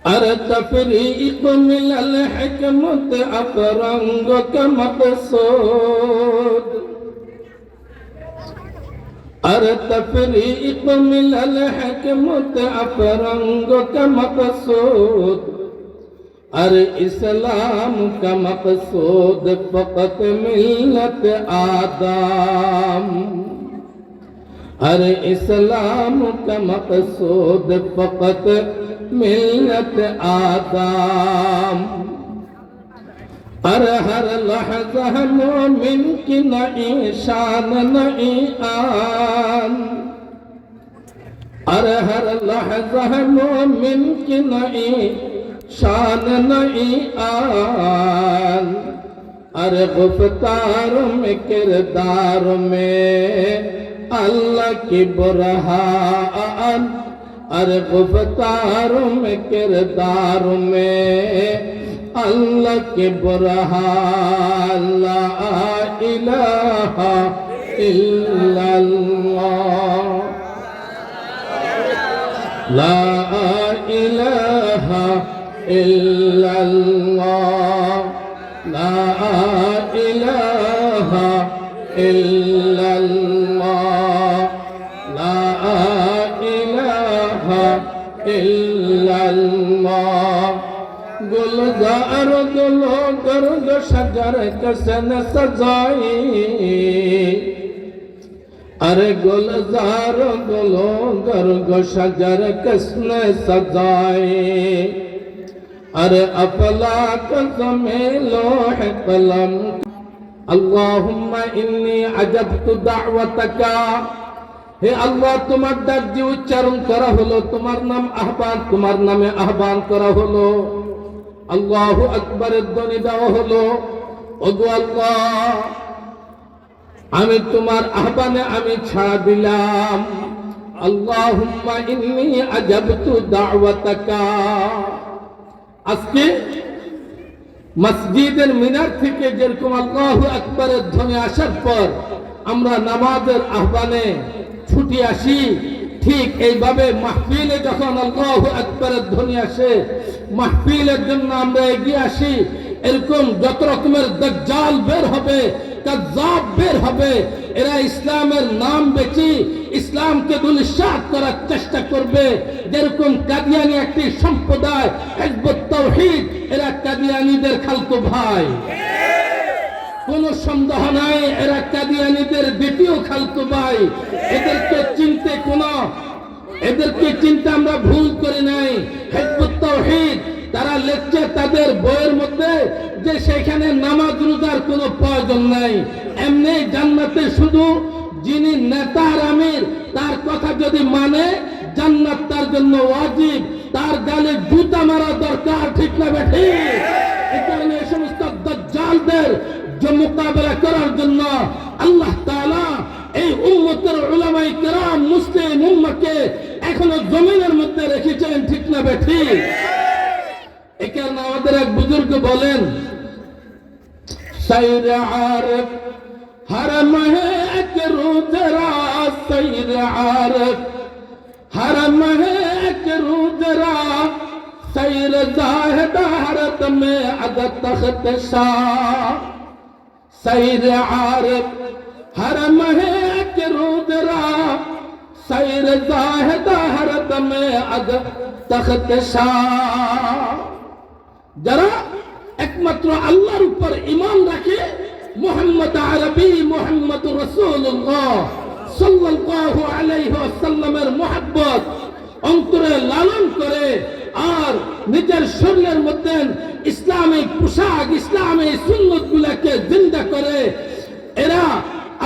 अरे तफरीक मिलल हिकमत अफरंग का मकसूद, अरे तफरीक मिलल हिकमत अफरंग का मकसूद, अरे इस्लाम का मकसूद फकत मिल्लत आदम, अरे इस्लाम का मकसूद फकत मिल्लत आदम, अरे हर लहज़ा मोमिन की नई शान नई आन, अरे हर लहज़ा मोमिन की नई शान नई आन, अरे गुफ्तार में किरदार में अल्लाह की बुरहान, अरे गुफ्तार में किरदार में अल्लाह की बुरहान, ला इलाहा इल्लल्लाह, ला इलाहा इल्लल्लाह, ला इलाहा इल्लल्लाह, ला इलाहा इल्लल्लाह। गुलजार गुलो गर्द शजर कसन सजाई, अरे गुलजार गुलो गर्द शजर कसन सजाई, अरे अफलाक में लोह कलम, अल्लाहुम्मा इन्नी अजबतु दाअवतका, हे अल्लाह तुम्हार डाक যে উচ্চারণ করা হলো, তোমার নাম আহ্বান, তোমার নামে আহ্বান করা হলো, আল্লাহু আকবারের ধ্বনি দেওয়া হলো। ওগো আল্লাহ, আমি তোমার আহ্বানে আমি ছাড়া দিলাম। আল্লাহুম্মা ইন্নী আজাবতু দাওয়াতাকা। আজকে মসজিদের মিনার থেকে যেরকম আল্লাহু আকবারের ধ্বনি আসার পর আমরা নামাজের আহ্বানে ছুটি আসি, ঠিক এইভাবে মাহফিলে যখন আল্লাহু আকবারের ধ্বনি আসে মাহফিলের জন্য আমরা এগিয়ে আসি। এরকম যত রকমের দাজ্জাল বের হবে, কাযযাব বের হবে, এরা ইসলামের নাম বেচি ইসলামকে দুলিশাত করার চেষ্টা করবে। যেরকম কাদিয়ানি একটি সম্প্রদায় হিজবুত তাওহীদ, এরা কাদিয়ানিদের খালতো ভাই, কোন সন্দেহ নাই এরা কাদিয়ানীদের দ্বিতীয় খালতো ভাই। এদেরকে চিনতে আমরা ভুল করি নাই। হিজবুত তাওহীদ তারা লিখছে তাদের বইয়ের মধ্যে যে সেখানে নামাজ রোজার কোনো প্রয়োজন নাই, এমনি জান্নাতে শুধু যিনি নেতা আর আমির তার কথা যদি মানে জান্নাত তার জন্য ওয়াজিব, তার গালে জুতা মারা দরকার, ঠিক না বেঠি? এই কারণে এই সমস্ত দাজ্জালদের যে মোকাবেলা করার জন্য আল্লাহ তাআলা এই উম্মতের উলামায়ে কেরাম মুসলিম উম্মাহকে এখনো জমিনের মধ্যে রেখেছেন, ঠিক না বেঠি? এই কারণে আমাদের এক বুজুর্গ বলেন, সাইর আরফ হরম হে এক রুজরা, সাইর আরফ হরম হে এক রুজরা, সাইর জাহিদ হরত মে আদ তখত শাহ, সাইর আরফ হরম হে এক রুজরা, সাইর জাহিদ হরত মে আদ তখত শাহ। যারা একমাত্র আল্লাহর উপর ঈমান রাখে, মুহাম্মদ আরবি মুহাম্মদ রাসূলুল্লাহ সাল্লাল্লাহু আলাইহি ওয়াসাল্লামের মুহাব্বত অন্তরে লালন করে আর নিজের শরীরের মধ্যে ইসলামিক পোশাক ইসলামী সুন্নতগুলোকে জিন্দা করে, এরা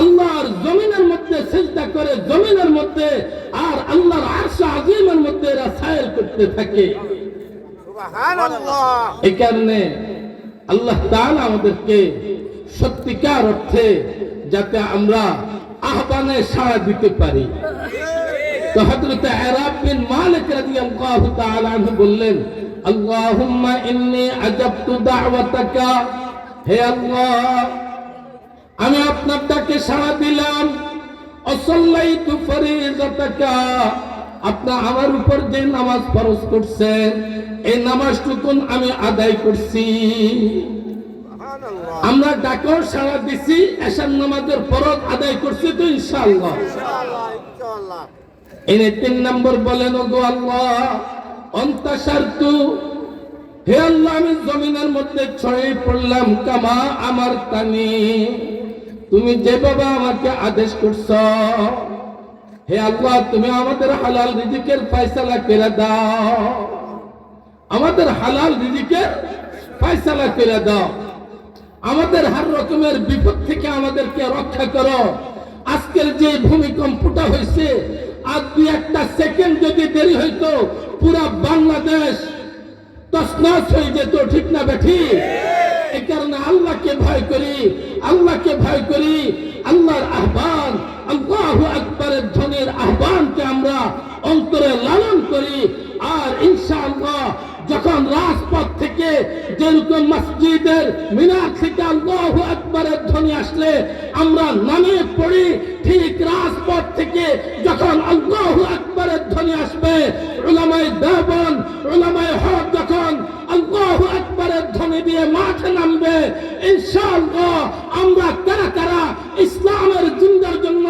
আল্লাহর জমিনের মধ্যে সিজদা করে, জমিনের মধ্যে আর আল্লাহর আরশ আজিমের মধ্যে এরা সায়র করতে থাকে। সুবহানাল্লাহ। এই কারণে আল্লাহ তাআলা আমাদেরকে সত্যিকার অর্থে যাতে আমরা আহ্বানে সাড়া দিতে পারি। তো হযরত আরাব বিন মালিক রাদিয়াল্লাহু তাআলা আনহু বললেন, আল্লাহুম্মা ইন্নী আজাবতু দাওয়াতাকা, হে আল্লাহ আমি আপনার ডাকে সাড়া দিলাম, অসাল্লাইতু ফরিজাতাকা, আপনার আমার উপর যে নামাজ ফরজ করছেন এই নামাজটুকুন আমি আদায় করছি। আমরা ডাকর সাড়া দিছি, এশার নামাজের ফরজ আদায় করছি তো ইনশাআল্লাহ। এনে 3 নম্বর বলেন, ওগো আল্লাহ অন্তাসারতু, হে আল্লাহ আমি জমিনের মধ্যে ছড়িয়ে পড়লাম, কামা আমার তানি, তুমি যেভাবে আমাকে আদেশ করছ। হে আল্লাহ তুমি আমাদের হালাল রিজিকের ফয়সালা করে দাও, আমাদের হালাল রিজিকের ফয়সালা করে দাও, আমাদের হার রকমের বিপদ থেকে আমাদেরকে রক্ষা করো। আজকের যে ভূমিকম্পটা হয়েছে, আর 2-1 সেকেন্ড যদি দেরি হইতো পুরা বাংলাদেশ তছনছ হয়ে যেত, ঠিক না বেঠি? এই কারণে আল্লাহকে ভয় করি, আল্লাহকে ভয় করি। আল্লাহর আহ্বান, আল্লাহু আকবারের ধ্বনির আহ্বানকে আমরা অন্তরে লালন করি। আর ইনশাআল্লাহ যখন রাজপথ থেকে, যেরকম মসজিদের মিনার থেকে আল্লাহু আকবারের ধ্বনি আসলে আমরা নামে পড়ি, ঠিক রাজপথ থেকে যখন আল্লাহু আকবারের ধ্বনি আসবে, উলামায়ে দেওবন্দ, উলামায়ে হক যখন আল্লাহু আকবারের ধ্বনি দিয়ে মাঠে নামবে, ইনশাআল্লাহ আমরা কারা কারা ইসলামের জিন্দার জন্য,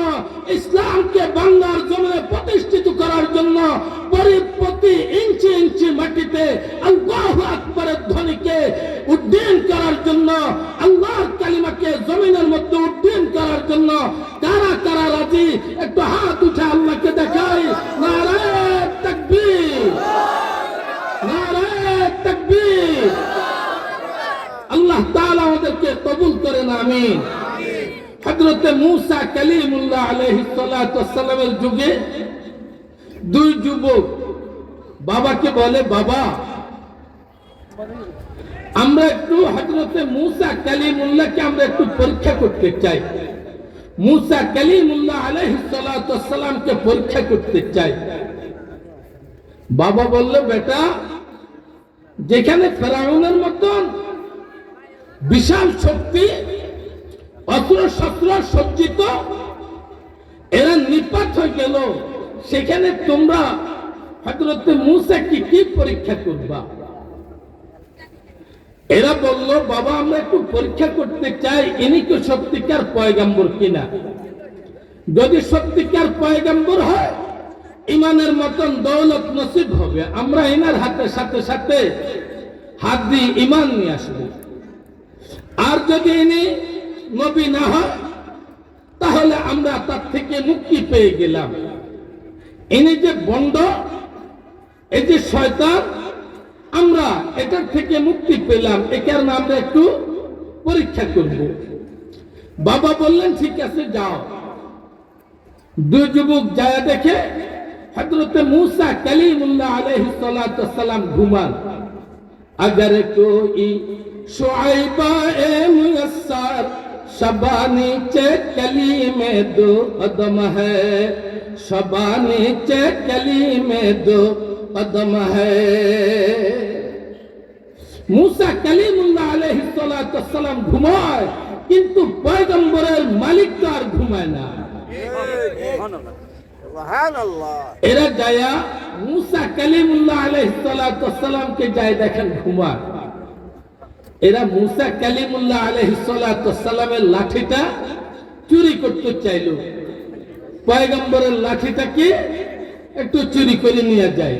ইসলামকে বাংলার জমিনে প্রতিষ্ঠিত করার জন্য প্রতি ইঞ্চি ইঞ্চি মাটিতে আল্লাহু আকবারের ধ্বনিকে উড্ডীন করার জন্য, আল্লাহর কালিমাকে জমিনের মধ্যে উড্ডীন করার জন্য কারা কারা রাজি? একটু হাত উঠে আল্লাহকে দেখাই। নারায়ে তাকবীর, নারায়ে তাকবীর। আল্লাহ তাআলা আমাদেরকে কবুল করেন, আমিন। হযরতে মূসা কালিমুল্লাহ আলাইহিস সালাতু ওয়াস সালামের যুগে 2 যুবক বাবাকে বলে, বাবা আমরা একটু হযরতে মূসা কালিমুল্লাহকে আমরা একটু পরীক্ষা করতে চাই, মূসা কালিমুল্লাহ আলাইহিস সালাতু ওয়াস সালামকে পরীক্ষা করতে চাই। বাবা বলল, বেটা যেখানে ফেরাউনের মতন বিশাল শক্তি, অস্ত্র শস্ত্র সজ্জিত, এরা নিপাত হয়ে গেল, সেখানে তোমরা হযরতে মূসা কি পরীক্ষা করবা? এরা বলল, বাবা আমরা একটু পরীক্ষা করতে চাই ইনি কি সত্যিকার পয়গম্বর কিনা। যদি সত্যিকার পয়গম্বর হয় ইমানের মতন দৌলত নসিব হবে, আমরা এনার হাতে সাথে সাথে হাত দিয়ে ইমান নিয়ে আসবো। আর যদি ইনি নবী না হয় তাহলে আমরা তার থেকে মুক্তি পেয়ে গেলাম। ইনি যে বন্ড, এই যে শয়তান, আমরা এটার থেকে মুক্তি পেলাম, এ কারণে আমরা একটু পরীক্ষা করব। বাবা বললেন ঠিক আছে যাও। 2 যুবক যায় দেখে হযরতে মূসা কালিমুল্লাহ আলাইহিস সালাতু ওয়াস সালাম ঘুমান। अगर कोई शुआइबा ए मुयस्सर शबानी चे कली में 2 कदम है, शबानी चे कली में 2 कदम है। मूसा कलीमुल्लाह आलैहिस सालातु ওয়াস সালাম ঘুমায়, কিন্তু পয়গম্বরের মালিক তো আর ঘুমায় না। এরা যায়া মূসা কালিমুল্লাহ আলাইহিস সালাতু ওয়াস সালামকে যায় দেখেন ঘুমায়। এরা মূসা কালিমুল্লাহ আলাইহিস সালাতু ওয়াস সালামের লাঠিটা চুরি করতে চাইল, পয়গম্বরের লাঠিটাকে একটু চুরি করে নিয়ে যায়।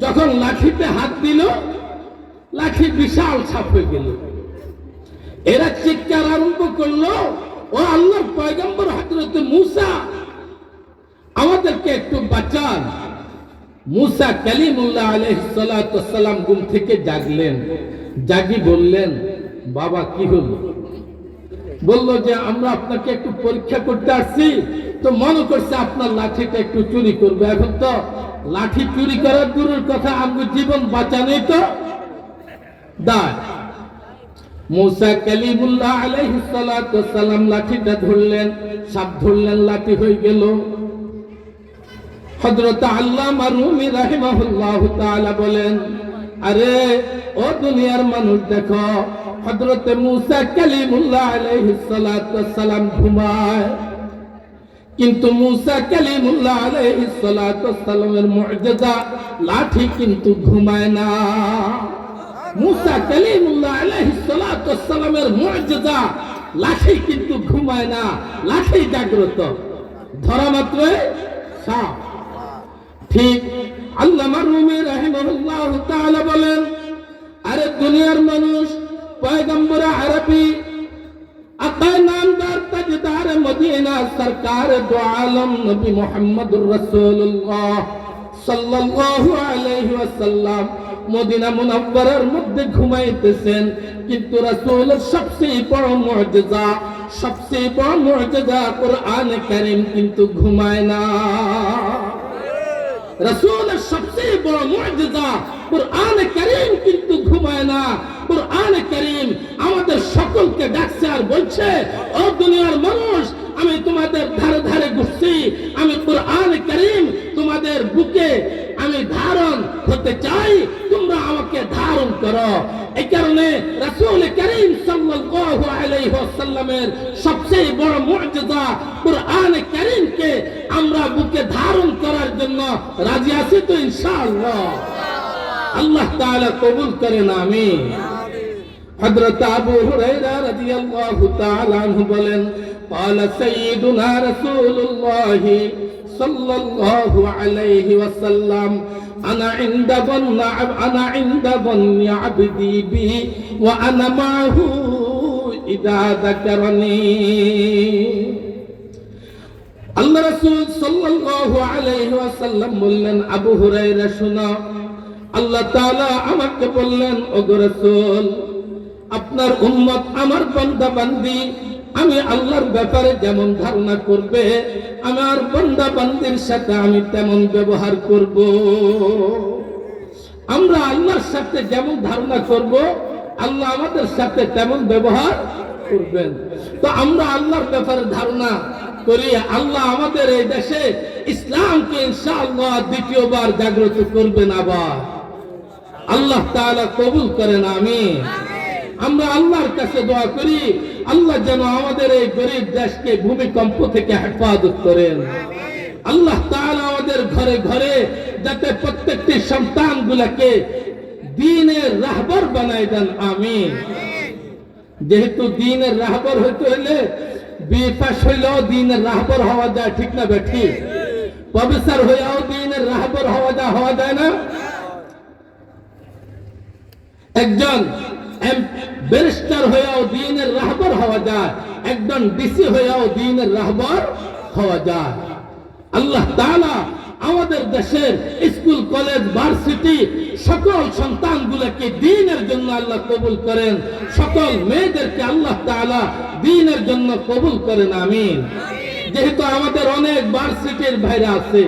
যখন লাঠিতে হাত দিল, লাঠি বিশাল ছাপ হয়ে গেল। এরা চিৎকার আরম্ভ করলো, ও আল্লাহর পয়গম্বর হযরতে মূসা, আমাদেরকে একটু বাঁচান। মূসা কালিমুল্লাহ আলাইহিস সালাতু ওয়াস সালাম ঘুম থেকে জাগলেন, জাগি বললেন, বাবা কি হলো? বলল যে আমরা আপনাকে একটু পরীক্ষা করতে আসছি, তো মনে করছে আপনার লাঠিটা একটু চুরি করবে। এখন তো লাঠি চুরি করার দূরের কথা, আমার জীবন বাঁচানোই তো দায়। মূসা কালিমুল্লাহ আলাইহিস সালাতু ওয়াস সালাম লাঠিটা ধরলেন, সাপ ধরলেন, লাঠি হয়ে গেল। হযরত আল্লামা রুমি রাহিমাহুল্লাহু তাআলা বলেন, আরে ও দুনিয়ার মানুষ দেখো, হযরতে মূসা কালিমুল্লাহ আলাইহিস সালাতু ওয়াস সালাম ঘুমায়, কিন্তু মুসা কালিমুল্লাহ আলাইহিস সালাতু ওয়াস সালামের মুজিজা লাঠি কিন্তু ঘুমায় না। মুসা কালিমুল্লাহ আলাইহিস সালাতু ওয়াস সালামের মুজিজা লাঠি কিন্তু ঘুমায় না, লাঠি জাগ্রত, ধরা মাত্রই সাপ। ঠিক আল্লামা রুমি রাহিমাহুল্লাহু তাআলা বলেন, আরে দুনিয়ার মানুষ পয়গম্বর আরবি আকায় নামদার তাজদার মদিনা সরকার দো আলম নবী মুহাম্মদুর রাসূলুল্লাহ সাল্লাল্লাহু আলাইহি ওয়াসাল্লাম মদিনা মুনাওয়ারার মধ্যে ঘুমাইতেছেন, কিন্তু রাসূলের সবচেয়ে বড় মুজিজা, সবচেয়ে বড় মুজিজা কুরআন কারীম কিন্তু ঘুমায় না। রাসূলের সবচেয়ে বড় মুজিজা কুরআন কারীম কিন্তু ঘুমায় না। কুরআন কারীম আমাদের সকলকে ডাকছে আর বলছে, ও দুনিয়ার মানুষ, আমি তোমাদের ধারে ধারে ঘুরছি, আমি কুরআন কারীম তোমাদের বুকে আমি ধারণ হতে চাই, তোমরা আমাকে ধারণ করো। এই কারণে রাসূল কারীম সাল্লাল্লাহু আলাইহি ওয়াসাল্লামের সবচেয়ে বড় মুজিজা কুরআন কারীমকে আমরা বুকে ধারণ করার জন্য রাজি আছি তো ইনশাআল্লাহ। আল্লাহ তাআলা কবুল করেন, আমিন। হযরত আবু হুরায়রা রাদিয়াল্লাহু তাআলা আনহু বলেন, قال سيدنا رسول الله صلى الله عليه وسلم أنا عند ظن عبدي بي وأنا معه إذا ذكرني। আল্লাহ রাসূল সাল্লাল্লাহু আলাইহি ওয়াসাল্লাম বললেন, আবু হুরায়রা শোনো, আল্লাহ তাআলা আমাকে বললেন, ওগো রাসূল, আপনার উম্মত আমার বান্দা বান্দি আমি আল্লাহর ব্যাপারে যেমন ধারণা করবে, আমার বান্দা বান্দির সাথে আমি তেমন ব্যবহার করব। আমরা আল্লাহর সাথে যেমন ধারণা করব, আল্লাহ আমাদের সাথে তেমন ব্যবহার করবেন। তো আমরা আল্লাহর ব্যাপারে ধারণা করি, আল্লাহ আমাদের এই দেশে ইসলামকে ইনশাআল্লাহ দ্বিতীয়বার জাগ্রত করবেন। আবার আল্লাহ তাআলা কবুল করেন, আমিন। আমরা আল্লাহর কাছে দোয়া করি, আল্লাহ যেন আমাদের এই গরিব দেশকে ভূমিকম্প থেকে হেফাজত করেন। আল্লাহ তাআলা আমাদের ঘরে ঘরে যাতে প্রত্যেকটি সন্তানগুলোকে দ্বীনের রাহবার বানায় দেন, আমিন। যেহেতু দ্বীনের রাহবার হইতে হলে বিএ পাস হইলেও দ্বীনের রাহবার হওয়া যায়, ঠিক না বেঠি? প্রফেসর হইয়াও দ্বীনের রাহবার হওয়া যায় না? একজন ব্যারিস্টার হয়েও দ্বীনের রাহবার হওয়া যায়, একজন ডিসি হয়েও দ্বীনের রাহবার হওয়া যায়। আল্লাহ তাআলা আমাদের দেশের স্কুল কলেজ ভার্সিটি সকল সন্তানগুলোকে দ্বীনের জন্য আল্লাহ কবুল করেন, সকল মেয়েদেরকে আল্লাহ তাআলা দ্বীনের জন্য কবুল করেন, আমিন। যেহেতু আমাদের অনেক ভার্সিটির ভাইরা আছে,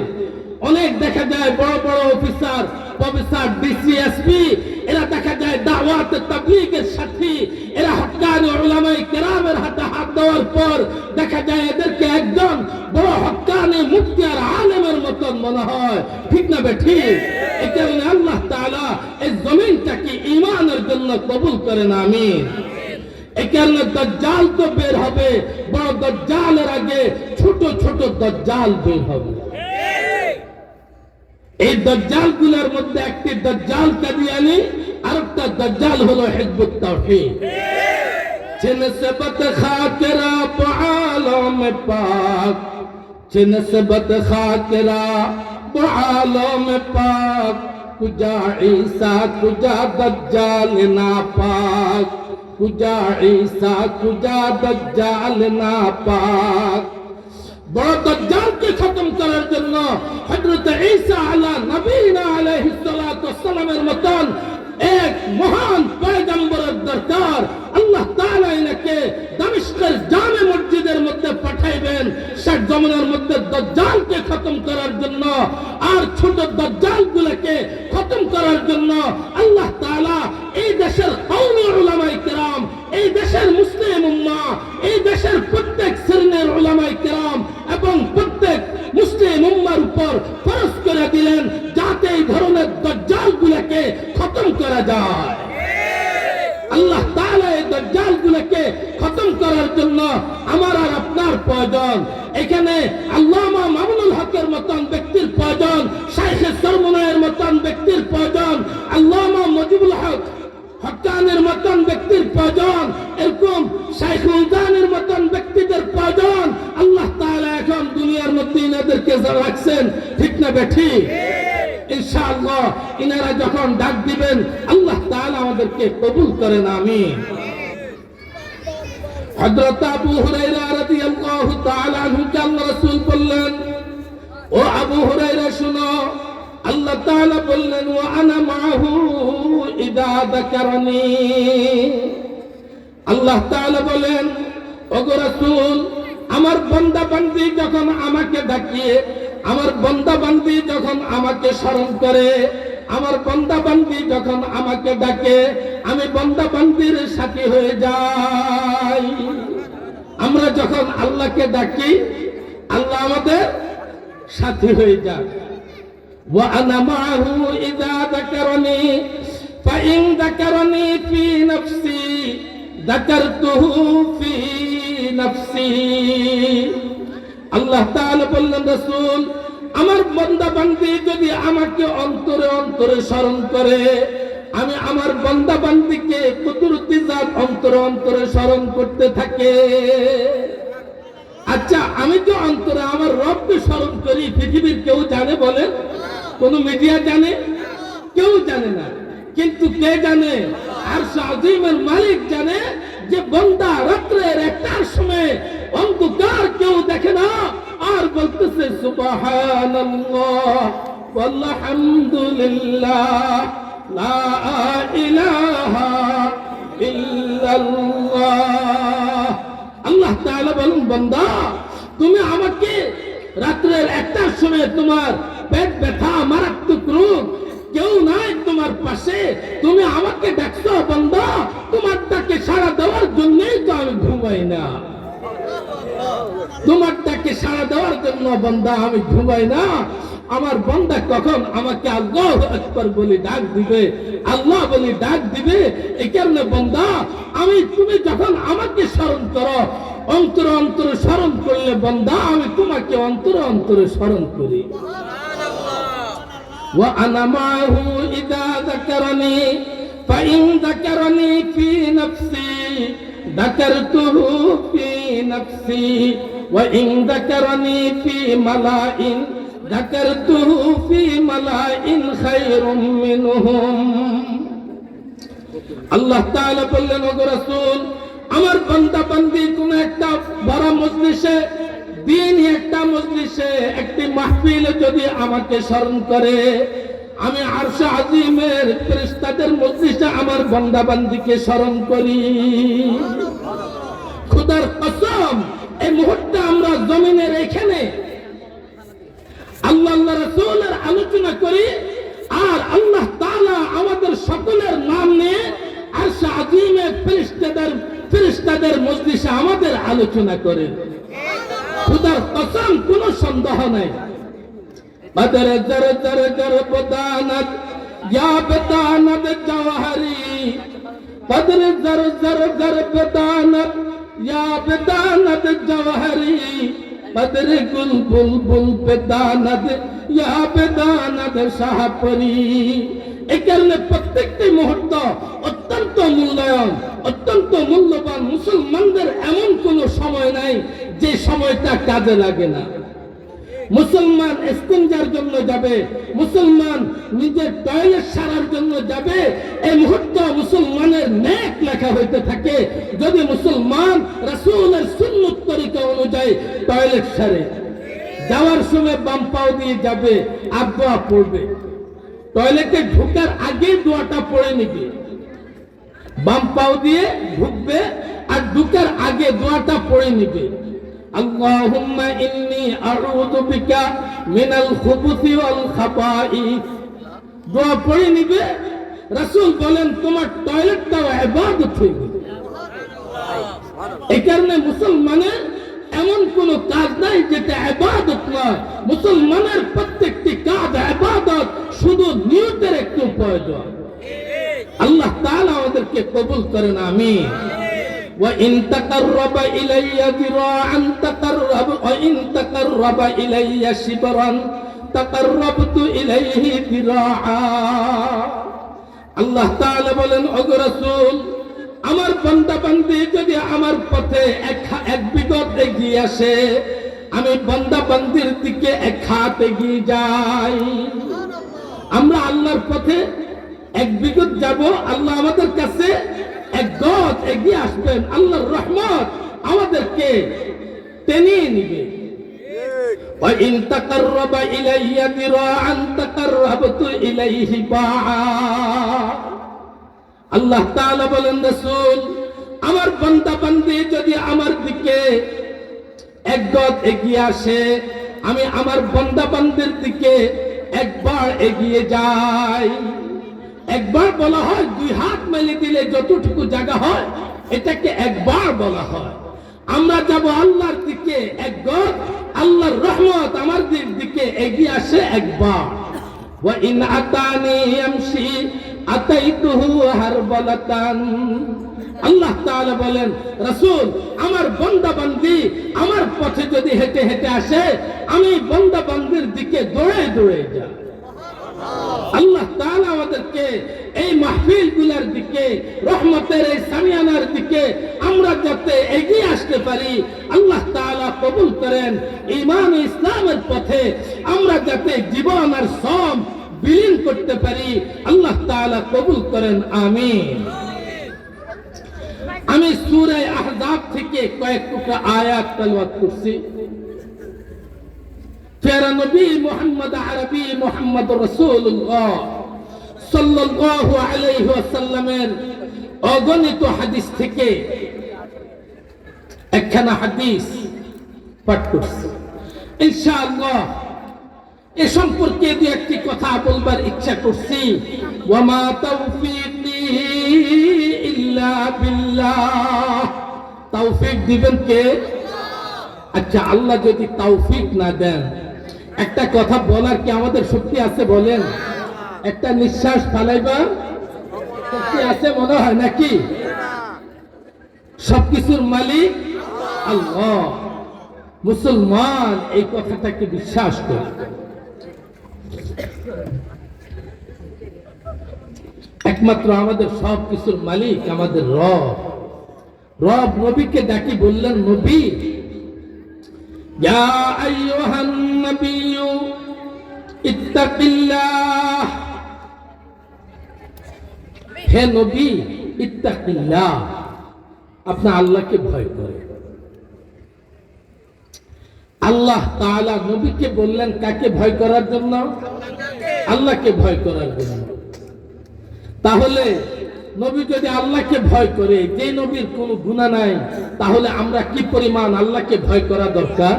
অনেক দেখা যায় বড় বড় অফিসার, প্রফেসর, ডিসি, এসপি, এরা দেখা যায় দাওয়াত তাবলীগের সাথী, এরা হক্কানি উলামায়ে কেরামের হাতে হাত দেওয়ার পর দেখা যায় এদেরকে একজন বড় হক্কানি মুফতি আর আলেমের মতন মনে হয়, ঠিক না বেঠি? এই কারণে আল্লাহ তাআলা এই জমিনটাকে ঈমানের জন্য কবুল করেন, আমিন। এই কারণে দাজ্জাল তো বের হবে, বড় দাজ্জালের আগে ছোট ছোট দাজ্জাল বের হবে। এই দাজ্জাল গুলোর মধ্যে একটি দাজ্জাল কাদিয়ানী, আরেকটা দাজ্জাল হলো হিজবুত তাওহীদ। জিনসবত খাকেরা আলম পাক, জিনসবত খাকেরা আলম পাক, কুজা ঈসা কুজা দাজ্জাল না পাক, কুজা ঈসা কুজা দাজ্জাল না পাক। বড় দাজ্জালকে খতম করার জন্য হযরত ঈসা আলা নবীনা আলাইহিস সালাতু ওয়াস সালামের মতন এক মহান পয়গম্বরের দরকার। আল্লাহ তাআলা এনাকে দামেস্কের জামে মসজিদের মধ্যে পাঠাইবেন শেষ জামানার মধ্যে দাজ্জালকে খতম করার জন্য, আর ছোট দাজ্জালগুলোকে খতম করার জন্য আল্লাহ তাআলা এই দেশের কওমি উলামায়ে কেরাম, এই দেশের মুসলিম উম্মাহ, এই দেশের প্রত্যেক শ্রেণীর উলামায়ে কেরাম এবং প্রত্যেক মুসলিম উম্মার উপর ফরজ করে দিলেন যাতে এই ধরনের দাজ্জালগুলোকে খতম করা যায়। আল্লাহ তাআলা এই দাজ্জাল গুলোকে খতম করার জন্য আমার আর আপনার প্রয়োজন। এখানে আল্লামা মামুনুল হকের মতন ব্যক্তির প্রয়োজন, শাইখে সরমুনায়ের মতন ব্যক্তির প্রয়োজন, আল্লামা মুজিবুল হক হক্কানের মতন ব্যক্তির প্রয়োজন, এরকম শাইখুল জানের মতন ব্যক্তিদের প্রয়োজন। আল্লাহ তাআলা এখন দুনিয়ার মধ্যে ইনাদেরকে রাখছেন, ঠিক না বেঠি? ইনশাআল্লাহ ইনারা যখন ডাক দিবেন আল্লাহ তাআলা আমাদেরকে কবুল করেন, আমিন। হযরত আবু হুরায়রা রাদিয়াল্লাহু তাআলা আনহু কে আল্লাহ রাসূল বললেন, ও আবু হুরায়রা শুনো, আল্লাহ তাআলা বললেন ওয়া আনা মাহু ইযা যাকারানি। আল্লাহ তাআলা বলেন, ওগো রাসূল, আমার বান্দা বান্দি যখন আমাকে ডাকে, আমার বান্দা বান্দি যখন আমাকে স্মরণ করে, আমার বান্দা বান্দি যখন আমাকে ডাকে, আমি বান্দা বান্দির সাথী হয়ে যাই। আমরা যখন আল্লাহকে ডাকি আল্লাহ আমাদের সাথী হয়ে যায়। ওয়া আনা মাহু ইযা যাকারানি ফাইন যাকারানি ফি নাফসি যাকারতুহু ফি নাফসি। আল্লাহ তাআলা বললেন, রাসূল, আমার বান্দা বান্দি যদি আমাকে অন্তরে অন্তরে স্মরণ করে, আমি আমার বান্দা বান্দিকে কুদরতি জাত অন্তরে অন্তরে স্মরণ করতে থাকে। আচ্ছা, আমি তো অন্তরে আমার রবকে স্মরণ করি, পৃথিবীর কেউ জানে বলেন? কোন মিডিয়া জানে? কেউ জানে না। কিন্তু কে জানে? আরশ আজিমের মালিক জানে যে বান্দা রাত্রের 1টার সময় অন্ধকার কেউ দেখে না আর বলতেছে সুবহানাল্লাহ ওয়ালহামদুলিল্লাহ লা ইলাহা ইল্লাল্লাহ। আল্লাহ তাআলা বলেন, বান্দা তুমি আমাকে রাত্রের 1টার সময় তোমার পেট ব্যথা, মারাত্মক রোগ, কেউ নাই তোমার পাশে, তুমি আমাকে ডাকছো, বান্দা তোমার ডাকে সাড়া দেওয়ার জন্যই তো আমি ঘুমাই না। তোমার ডাকে সাড়া দেওয়ার জন্য বান্দা আমি ঘুমাই না। আমার বান্দা কখন আমাকে আল্লাহু আকবার বলে ডাক দিবে, আল্লাহ বলে ডাক দিবে, এই কারণে বান্দা আমি, তুমি যখন আমাকে স্মরণ করো, অন্তরে অন্তরে স্মরণ করলে বান্দা আমি তোমাকে অন্তরে অন্তরে স্মরণ করি। ওয়া আনা মাহু ইযা যাকারানি ফাইন যাকারানি ফি নাফসি যাকারতুহু ফি নাফসি ওয়া ইন যাকারানি ফি মালাইন যাকারতুহু ফি মালাইন খায়রুম মিনহুম। আল্লাহ তাআলা বললেন, ওগো রাসূল, আমার বান্দা বান্দি কোন একটা বড় মজলিসে, দিনই একটা মজলিসে, একটি মাহফিলে যদি আমাকে স্মরণ করে, আমি আরশ আজিমের ফেরেশতাদের মজলিসে আমার বান্দা বান্দিকে স্মরণ করি। খোদার কসম, এই মুহূর্তে আমরা জমিনের এখানে আল্লাহ রাসূলের আলোচনা করি আর আল্লাহ তাআলা আমাদের সকলের নাম নিয়ে আরশ আজিমের ফেরেশতাদের মজলিসে আমাদের আলোচনা করেন। খোদার কসম, কোন সন্দেহ নাই। বদর জর জর জর বদানত ইয়া বদানত জওহরি, বদর জর জর জর বদানত ইয়া বদানত জওহরি, বদর গুল বুল বুল বদানত ইয়া বদানত শাহপরি। এই কারণে প্রত্যেকটি মুহূর্ত অত্যন্ত মূল্যায়ন, অত্যন্ত মূল্যবান। মুসলমানদের এমন কোন সময় নাই যে সময়টা কাজে লাগে না। মুসলমান ইস্তিনজার জন্য যাবে, মুসলমান নিজের টয়লেট সারার জন্য যাবে, এই মুহূর্তে মুসলমানের নেক লেখা হইতে থাকে যদি মুসলমান রাসূলের সুন্নত তরিকা অনুযায়ী টয়লেট সারে। যাওয়ার সময় বাম পাও দিয়ে যাবে আর দোয়া পড়বে, টয়লেটে ঢোকার আগে দোয়াটা পড়ে নিবে, বাম পাও দিয়ে ঢুকবে আর ঢোকার আগে দোয়াটা পড়ে নিবে। আল্লাহুম্মা ইন্নী আউযু বিকা মিনাল খুবুসি ওয়াল খাবাইস, দোয়া পড়ে নিবে। রাসূল বলেন তোমার টয়লেটটাও ইবাদত হইবে। এই কারণে মুসলমানের এমন কোন কাজ নাই যেটা ইবাদত নয়। মুসলমানের প্রত্যেকটি কাজ ইবাদত, শুধু নিয়তের একটু প্রয়োজন। আল্লাহ তাআলা আমাদেরকে কবুল করেন, আমিন। وإن تقرب إلي ذراعا وإن تقرب إلي شبرا تقربت إليه ذراعا আল্লাহ তাআলা বলেন, ওগো রাসূল, আমার বান্দা বান্দি যদি আমার পথে এক বিগত এগিয়ে আসে, আমি বান্দা বান্দির দিকে এক হাত এগিয়ে যাই। আমরা আল্লাহর পথে এক বিগত যাব, আল্লাহ আমাদের কাছে এক গজ এগিয়ে আসবেন, আল্লাহর রহমত আমাদেরকে টেনে নিবে। وإن تقرب إلي ذراعا تقربت إليه باعا আল্লাহ তাআলা বলেন, রাসূল, আমার বান্দা বান্দি যদি আমার দিকে এক গজ এগিয়ে আসে, আমি আমার বান্দা বান্দির দিকে একবার এগিয়ে যাই। একবার বলা হয় দুই হাত মেলে দিলে যতটুকু জায়গা হয় এটাকে একবার বলা হয়। আমরা যাব আল্লাহর দিকে এক গজ, আল্লাহর রহমত আমাদের দিকে এগিয়ে আসে একবার। ওয়া ইন আতানি ইয়ামশি আতাইতুহু হারবালাতান আল্লাহ তাআলা বলেন, রাসূল, আমার বান্দা বান্দি আমার পথে যদি হেঁটে হেঁটে আসে, আমি বান্দা বান্দির দিকে দৌড়ে দৌড়ে যাই। আল্লাহ তাআলা আমাদেরকে এই মাহফিল গুলার দিকে, রহমতের এই সামিয়ানার দিকে আমরা যাতে এগিয়ে আসতে পারি, আল্লাহ তাআলা কবুল করেন। ঈমান ও ইসলামের পথে আমরা যাতে জীবন আর শ্রম বিলীন করতে পারি, আল্লাহ তাআলা কবুল করেন, আমিন। আমি সূরা আহজাব থেকে কয়েক টুকরা আয়াত তেলাওয়াত করছি। প্যারা নবী মুহাম্মদ আরবি মুহাম্মদ রাসূলুল্লাহ সাল্লাল্লাহু আলাইহি ওয়াসাল্লামের অগণিত হাদিস থেকে একখানা হাদিস পাঠ করছি। ইনশাআল্লাহ এ সম্পর্কে দুই একটি কথা বলবার ইচ্ছা করছি। ওয়া মা তাওফীকি ইল্লা বিল্লাহ, তৌফিক দিবেন কে? আচ্ছা, আল্লাহ যদি তৌফিক না দেন, একটা কথা বলার কি আমাদের শক্তি আছে বলেন? একটা নিঃশ্বাস ফালাইবার শক্তি আছে মনে হয় নাকি? সবকিছুর মালিক আল্লাহ। মুসলমান এই কথাটাকে বিশ্বাস করে। একমাত্র আমাদের সবকিছুর মালিক আমাদের রব। রব নবীকে ডাকি বললেন, নবী, ইয়া আইয়ুহান নবিয়্যু ইত্তাকিল্লাহ, হে নবী, ইত্তাকিল্লাহ, আপনি আল্লাহকে ভয় করেন। আল্লাহ তাআলা নবীকে বললেন কাকে ভয় করার জন্য? আল্লাহকে ভয় করার জন্য। তাহলে নবী যদি আল্লাহকে ভয় করে, যে নবীর কোনো গুনাহ নাই, তাহলে আমরা কি পরিমাণ আল্লাহকে ভয় করা দরকার?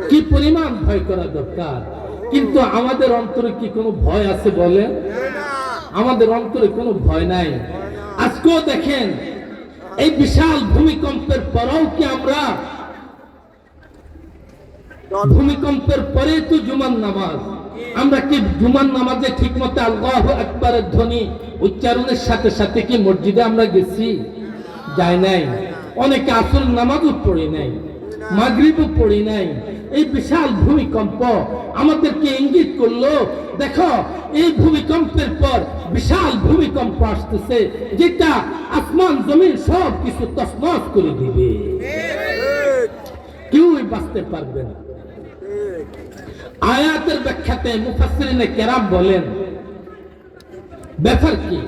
কি পরিমাণ ভয় করা দরকার? কিন্তু আমাদের অন্তরে কি কোনো ভয় আছে বলেন? আমাদের অন্তরে কোনো ভয় নাই। আজকেও দেখেন, এই বিশাল ভূমিকম্পের পরেও কি আমরা, ভূমিকম্পের পরে তো জুমার নামাজ, আমরা কি জুমার নামাজে ঠিক মতো আল্লাহু আকবারের ধ্বনি উচ্চারণের সাথে সাথে কি মসজিদে আমরা গেছি? যাই নাই। অনেকে আসর নামাজও পড়ি নাই, মাগরিবও পড়ি নাই। এই বিশাল ভূমিকম্প আমাদেরকে ইঙ্গিত করলো, দেখো এই ভূমিকম্পের পর বিশাল ভূমিকম্প আসতেছে, যেটা আসমান জমিন সব কিছু তছনছ করে দিবে, কেউই বাঁচতে পারবে না। আয়াতের ব্যাখ্যাতে মুফাসসিরিনে কেরাম বলেন, ব্যাপার কি?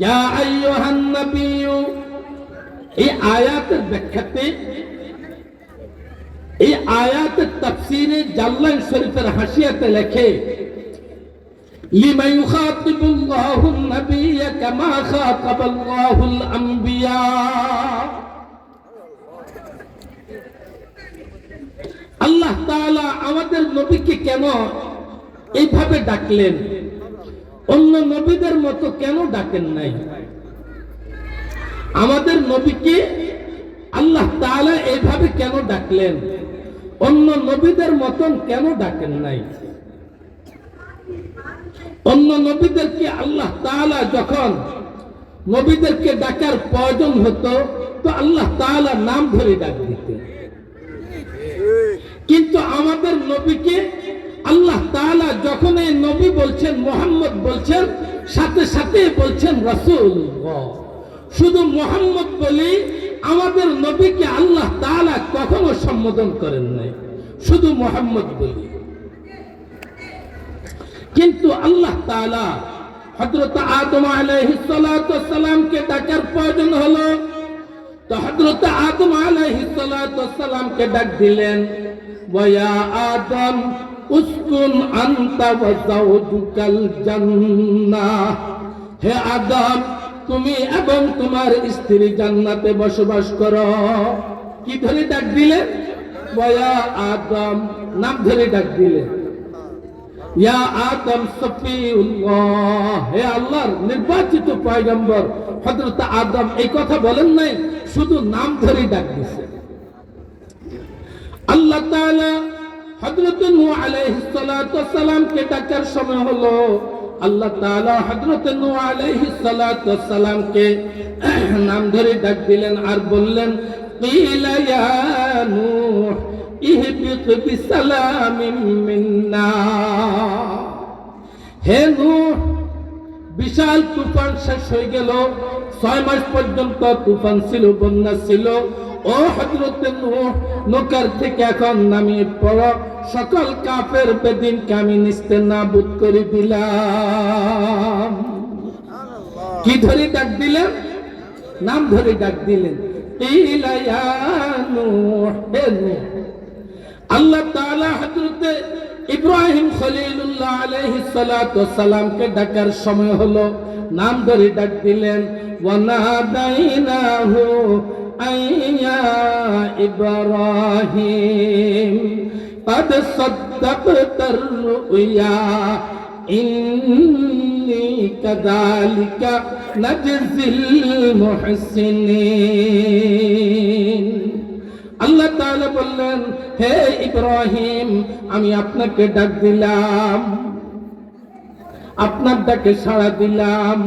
ইয়া আইয়ুহান নবিয়্যু, এই আয়াতের ব্যাখ্যাতে, এই আয়াতের তাফসীরে জাল্লান শরীফের হাসিয়াতে লেখে, লিমা ইউখাতিবুল্লাহুন নাবিয়্যা কামা খাতাবাল্লাহুল আমবিয়া। আল্লাহ তাআলা আমাদের নবীকে কেন এইভাবে ডাকলেন? অন্য নবীদের মতো কেন ডাকেন নাই? আমাদের নবীকে আল্লাহ তাআলা এইভাবে কেন ডাকলেন? অন্য নবীদের মতন কেন ডাকেন নাই? অন্য নবীদেরকে আল্লাহ তাআলা যখন নবীদেরকে ডাকার প্রয়োজন হতো তো আল্লাহ তাআলা নাম ধরে ডাক দিতেন। কিন্তু আমাদের নবীকে আল্লাহ তাআলা যখন এই নবী বলছেন, মুহাম্মদ বলছেন, সাথে সাথে বলছেন রাসূলুল্লাহ। শুধু মুহাম্মদ বলি আমাদের নবীকে আল্লাহ তাআলা কখনো সম্বোধন করেন নাই, শুধু মুহাম্মদ বলি। কিন্তু আল্লাহ তাআলা হযরত আদম আলাইহিস সালাতু ওয়াস সালামকে ডাকার প্রয়োজন হলো, তো হযরত আদম আলাইহিস সালাতু ওয়াস সালামকে ডাক দিলেন, ওয়া আদম উসকুন আনতা ওয়া যাওজুকাল জান্নাহ। হে আদম, তুমি এবং তোমার স্ত্রী জান্নাতে বসবাস করো। কি ধরে ডাক দিলেন? ওয়া আদম, নাম ধরে ডাক দিলেন। ইয়া আদম সফিউল্লাহ, হে আল্লাহর নির্বাচিত পয়গম্বর হযরত আদম, এই কথা বলেন নাই, শুধু নাম ধরে ডাক দিয়েছেন। আল্লাহ তাআলা হযরত নূহ আলাইহিস সালাতু ওয়াস সালামকে ডাকার সময় হলো, আল্লাহ তাআলা হযরত নূহ আলাইহিস সালাতু ওয়াস সালামকে নাম ধরে ডাক দিলেন আর বললেন, কিলা ইয়া নূহ ইহবিত বিসালামিন মিন্না। হে নূহ, বিশাল তুফান শেষ হয়ে গেল, 6 মাস পর্যন্ত তুফান ছিল, বন্যা ছিল। ও হযরত নূহ, নৌকার থেকে এখন নামিয়ে পড়ো, সকল কাফের বেদিনকে আমি নিস্তেনাবুদ করে দিলাম। কি ধরে ডাক দিলেন? নাম ধরে ডাক দিলেন। কিলা ইয়া নূহ, হে নূহ। আল্লাহ তাআলা হযরত ইব্রাহিম খলিলুল্লাহ আলাইহিস সালাতু ওয়াস সালামকে ডাকার সময় হলো, নাম ধরে ডাক দিলেন। ওয়া নাদাইনাহু আইয়া ইব্রাহিম قد صدقت الرؤيا إني كذلك نجزي المحسنين। আল্লাহ তাআলা বললেন, হে ইব্রাহিম, আমি আপনাকে ডাক দিলাম, আপনার ডাকে সাড়া দিলাম।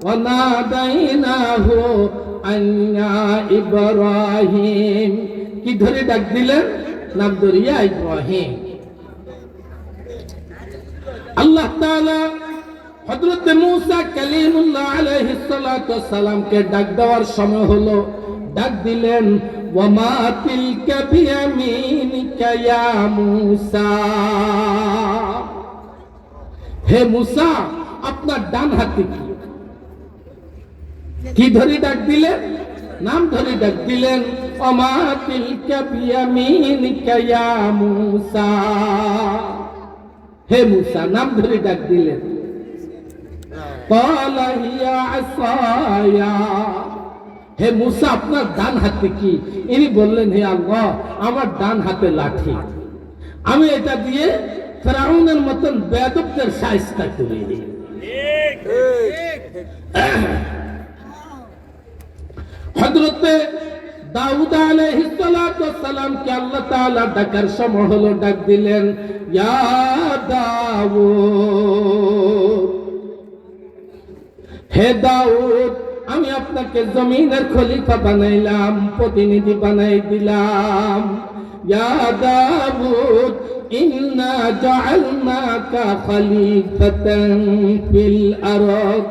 ওয়া নাদাইনাহু আন্না ইব্রাহিম, কি ধরে ডাক দিলেন? নাম ধরে ইয়া ইব্রাহিম। আল্লাহ তাআলা হযরত মূসা কালিমুল্লাহ আলাইহিস সালাতু ওয়াস সালামকে ডাক দেওয়ার সময় হলো, ডাক দিলেন, ওয়া মা তিলকা বিয়ামিনিকা ইয়া মূসা। হে মূসা, আপনার ডান হাতে কি? কি ধরে ডাক দিলেন? নাম ধরে ডাক দিলেন। ওয়া মা তিলকা বিয়ামিনিকা ইয়া মূসা। হে মূসা, নাম ধরে ডাক দিলেন। ক্বালা হিয়া আসায়া। হে মূসা, আপনার ডান হাতে কি? ইনি বললেন, হে আল্লাহ, আমার ডান হাতে লাঠি, আমি এটা দিয়ে ফেরাউনের মতন বেয়াদবদের শায়েস্তা করি। হযরত দাউদ আলাইহিস সালাতু ওয়াস সালামকে আল্লাহ তাআলা ডাকার সময় হলো, ডাক দিলেন, ইয়া দাউদ, হে দাউদ, আমি আপনাকে জমিনের খলিফা বানাইলাম, প্রতিনিধি বানাই দিলাম। ইয়া দাউদ, ইন্না জাআলনাকা খলিফাতান ফিল আরদ।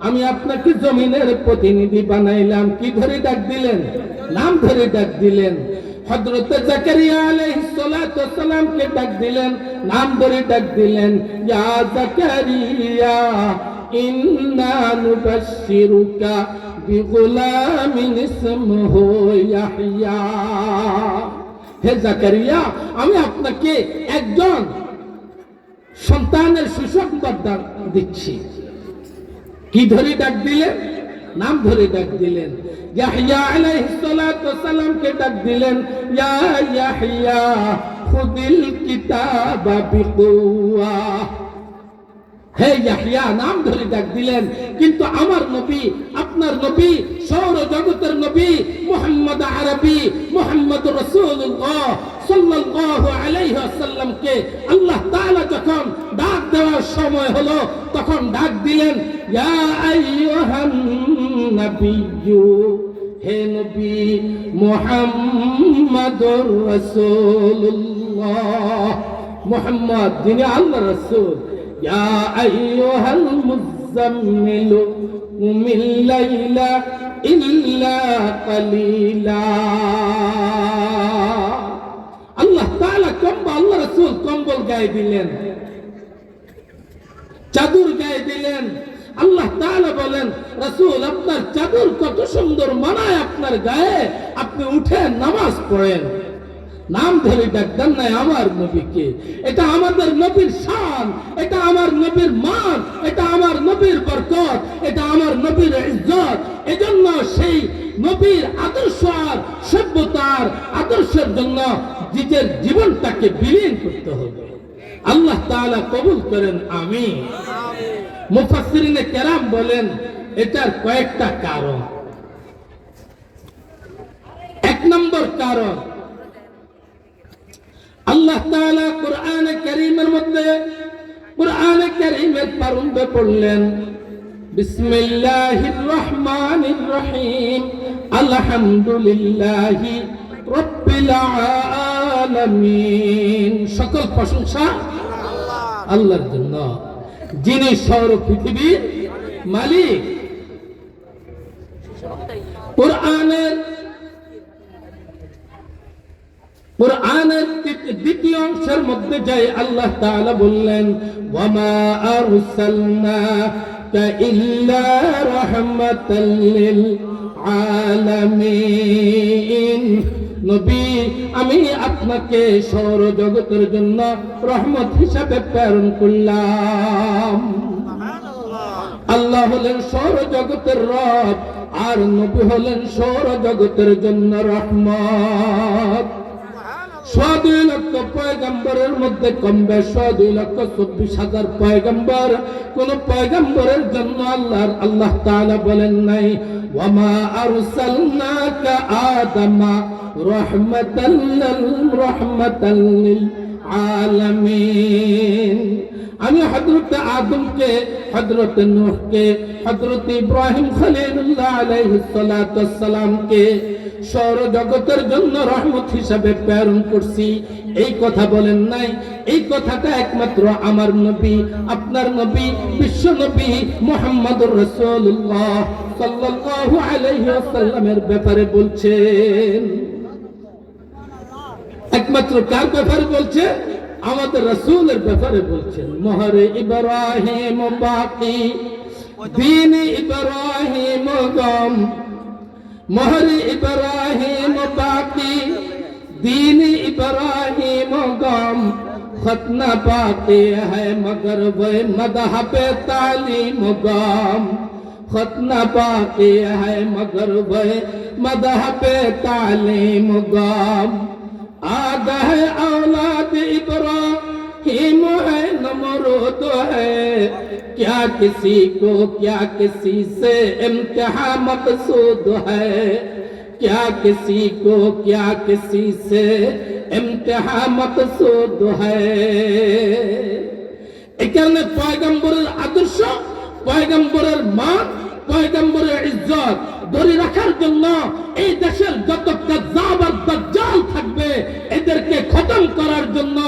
আমি আপনাকে জমিনের প্রতিনিধি বানাইলাম। কি ধরে ডাক দিলেন? নাম ধরে ডাক দিলেন। হযরত জাকারিয়া আলাইহিস সালাতু ওয়াস সালামকে ডাক দিলেন, নাম ধরে ডাক দিলেন, ইয়া জাকারিয়া ইন্না নুবাশশিরুকা বিগুলামিন ইসমুহু ইয়াহইয়া। হে জাকারিয়া, আমি আপনাকে একজন সন্তানের সুসংবাদ দিচ্ছি। কি ধরে ডাক দিলেন? নাম ধরে ডাক দিলেন। ইয়াহইয়া আলাইহিস সালাতু ওয়াস সালামকে ডাক দিলেন, ইয়া ইয়াহইয়া খুদিল কিতাবা বিকুওয়া। হে ইয়াহইয়া, নাম ধরে ডাক দিলেন। কিন্তু আমার নবী, আপনার নবী, সৌর জগতের নবী মুহাম্মদ আরবি, মুহাম্মদ রাসূলুল্লাহ সাল্লাল্লাহু আলাইহি ওয়াসাল্লামকে আল্লাহ তাআলা যখন ডাক দেওয়ার সময় হলো তখন ডাক দিলেন, ইয়া আইয়ুহান নাবিয়্যু, হে নবী মুহাম্মাদুর রাসূলুল্লাহ, মুহাম্মদ যিনি আল্লাহর রাসূল, ইয়া আইয়ুহাল মুযাম্মিলু কুমিল লাইলা ইল্লা কালিলা। আল্লাহ তাআলা আল্লাহ রাসূল কম্বল গায়ে দিলেন, চাদর গায়ে দিলেন। আল্লাহ তাআলা বলেন, রাসূল আপনার চাদর কত সুন্দর মানায় আপনার গায়ে, আপনি উঠে নামাজ পড়েন। নাম ধরে ডাকতেন নাই আমার নবীকে। এটা আমাদের নবীর শান, এটা আমার নবীর মান, এটা আমার নবীর বরকত, এটা আমার নবীর ইজ্জত। এজন্য সেই নবীর আদর্শ আর সভ্যতার আদর্শের জন্য নিজের জীবনটাকে বিলীন করতে হবে। আল্লাহ তাআলা কবুল করেন, আমিন। মুফাসসিরিনে কেরাম বলেন এটার কয়েকটা কারণ। এক নম্বর কারণ, আল্লাহ তাআলা কোরআনে কারীমের মধ্যে, কোরআনে কারীমের প্রারম্ভে পড়লেন, বিসমিল্লাহির রহমানির রহিম, আলহামদুলিল্লাহি রাব্বিল আলামিন। সকল প্রশংসা আল্লাহর জন্য, যিনি সর্ব পৃথিবীর মালিক। কোরআনের দ্বিতীয় অংশের মধ্যে যাই আল্লাহ তাআলা বললেন, ওয়ামা আরসালনাকা ইল্লা রাহমাতাল লিল আলামিন। নবী, আমি আপনাকে সৌরজগতের জন্য রহমত হিসাবে প্রেরণ করলাম। আল্লাহ হলেন সৌরজগতের রব, আর নবী হলেন সৌরজগতের জন্য রহমত। 2 লক্ষ পয়গম্বরের মধ্যে কম বেশ 2,24,000 পয়গম্বর। কোন পয়গম্বরের জন্য আল্লাহ তাআলা বলেন নাই ওয়ামা আরসালনাকা আদামা রাহমাতাল লিল আলামিন। আমি হযরত আদমকে, হযরত নূহকে, হযরত ইব্রাহিম খলিলুল্লাহ আলাইহিস সালাতু ওয়াস সালামকে সৌরজগতের জন্য রহমত হিসাবে প্রেরণ করছি, এই কথা বলেন নাই। এই কথাটা একমাত্র আমার নবী, আপনার নবী, বিশ্ব নবী মুহাম্মদুর রাসূলুল্লাহ সাল্লাল্লাহু আলাইহি ওয়াসাল্লামের ব্যাপারে বলছেন। একমাত্র কার ব্যাপারে বলছে? আমাদের রাসূলের ব্যাপারে বলছেন। মোহরে ইব্রাহিম বাকি, দীন ইব্রাহিম গম, মোহরে ইব্রাহিম বাকি, दीन इब्राहिम गम, खत्न पाते हैं मगर वे मदहब तालीम गम, खत्न पाते हैं मगर वे मदहब तालीम गम। आगा है औलाद इब्राहिम है नमरूद है, क्या किसी को क्या किसी से इम्तिहा मकसूद है, क्या किसी को क्या किसी से इम्तिहा मकसूद है। এখানে পয়গম্বরের আদর্শ, পয়গম্বরের মান, পয়গম্বরের ইজ্জত ধরে রাখার জন্য এই দেশের যত কাযযাব আর দাজ্জাল থাকবে এদেরকে খতম করার জন্য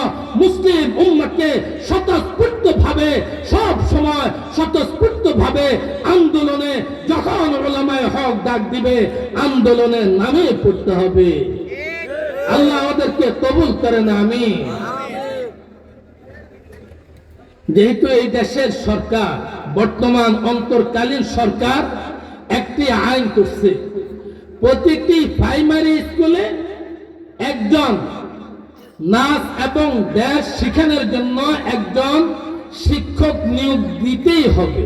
মুসলিম উম্মাহকে স্বতঃস্ফূর্তভাবে সব সময় স্বতঃস্ফূর্তভাবে আন্দোলনে, যখন উলামায়ে হক ডাক দিবে আন্দোলনে নামে পড়তে হবে। আল্লাহ আমাদেরকে কবুল করেন, আমিন। যেহেতু এই দেশের সরকার, বর্তমান অন্তর্কালীন সরকার একটি আইন করছে, প্রতিটি প্রাইমারি স্কুলে একজন নাচ এবং দেশ শিখানোর জন্য একজন শিক্ষক নিয়োগ দিতেই হবে।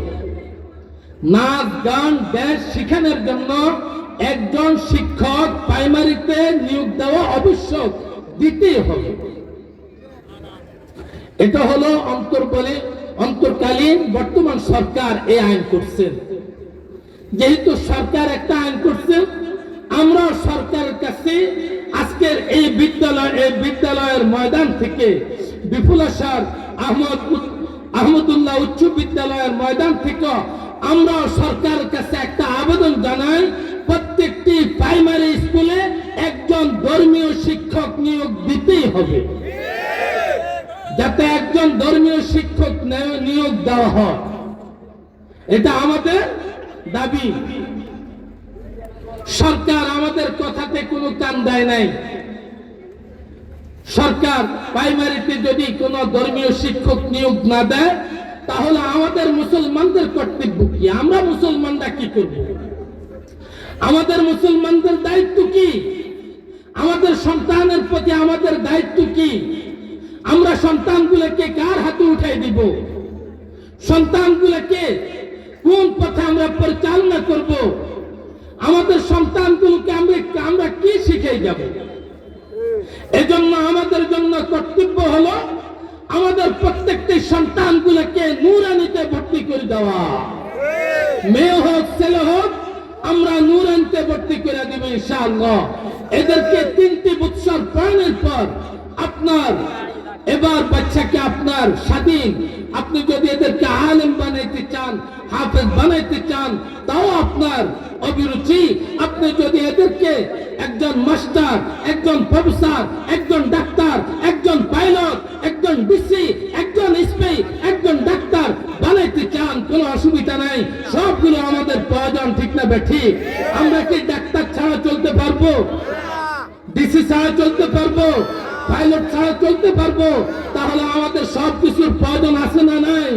নাচ গান দেশ শিখানোর জন্য একজন শিক্ষক প্রাইমারিতে নিয়োগ দেওয়া আবশ্যক, দিতেই হবে। এটা হলো অন্তর্কালীন বর্তমান সরকার এই আইন করছেন। যেহেতু সরকার একটা আইন করছে, আমরা সরকারের কাছে আজকের এই বিদ্যালয়ের ময়দান থেকে বিপুল আসার আহমদুল্লাহ উচ্চ বিদ্যালয়ের ময়দান থেকে আমরা সরকারের কাছে একটা আবেদন জানাই, প্রত্যেকটি প্রাইমারি স্কুলে একজন ধর্মীয় শিক্ষক নিয়োগ দিতেই হবে, যাতে একজন ধর্মীয় শিক্ষক নিয়োগ দেওয়া হয়। এটা আমাদের দাবি। সরকার আমাদের কথাতে কোনো কান দেয় নাই। সরকার প্রাইমারিতে যদি কোনো ধর্মীয় শিক্ষক নিয়োগ না দেয়, তাহলে আমাদের মুসলমানদের কর্তব্য কি? আমরা মুসলমানরা কি করব? আমাদের মুসলমানদের দায়িত্ব কি? আমাদের সন্তানের প্রতি আমাদের দায়িত্ব কি? আমরা সন্তানগুলোকে কার হাতে উঠাই দিব? সন্তানগুলোকে কোন পথে আমরা পরিচালনা করব? আমাদের সন্তানগুলোকে আমরা কি শিখে যাব? এজন্য আমাদের জন্য কর্তব্য হলো আমাদের প্রত্যেকটি সন্তানগুলোকে নূরানিতে ভর্তি করে দেওয়া। মেয়ে হোক ছেলে হোক, আমরা নূরানিতে ভর্তি করে দেব ইনশাআল্লাহ। এদেরকে 3টি বছর পড়ানোর পর আপনার এবার বাচ্চাকে আপনার স্বাধীন, আপনি যদি এদেরকে আলেম বানাইতে চান, হাফেজ বানাইতে চান, তাও আপনার অভিরুচি। আপনি যদি এদেরকে একজন মাস্টার, একজন প্রফেসর, একজন ডাক্তার, একজন পাইলট, একজন ডিসি, একজন এসপি, একজন ডাক্তার বানাইতে চান, কোনো অসুবিধা নাই। সবগুলো আমাদের প্রয়োজন, ঠিক না ঠিক? আমরা কি ডাক্তার ছাড়া চলতে পারবো? ডিসি ছাড়া চলতে পারবো? পাইলট ছাড়া চলতে পারবো? তাহলে আমাদের সবকিছুর প্রয়োজন আছে না নাই?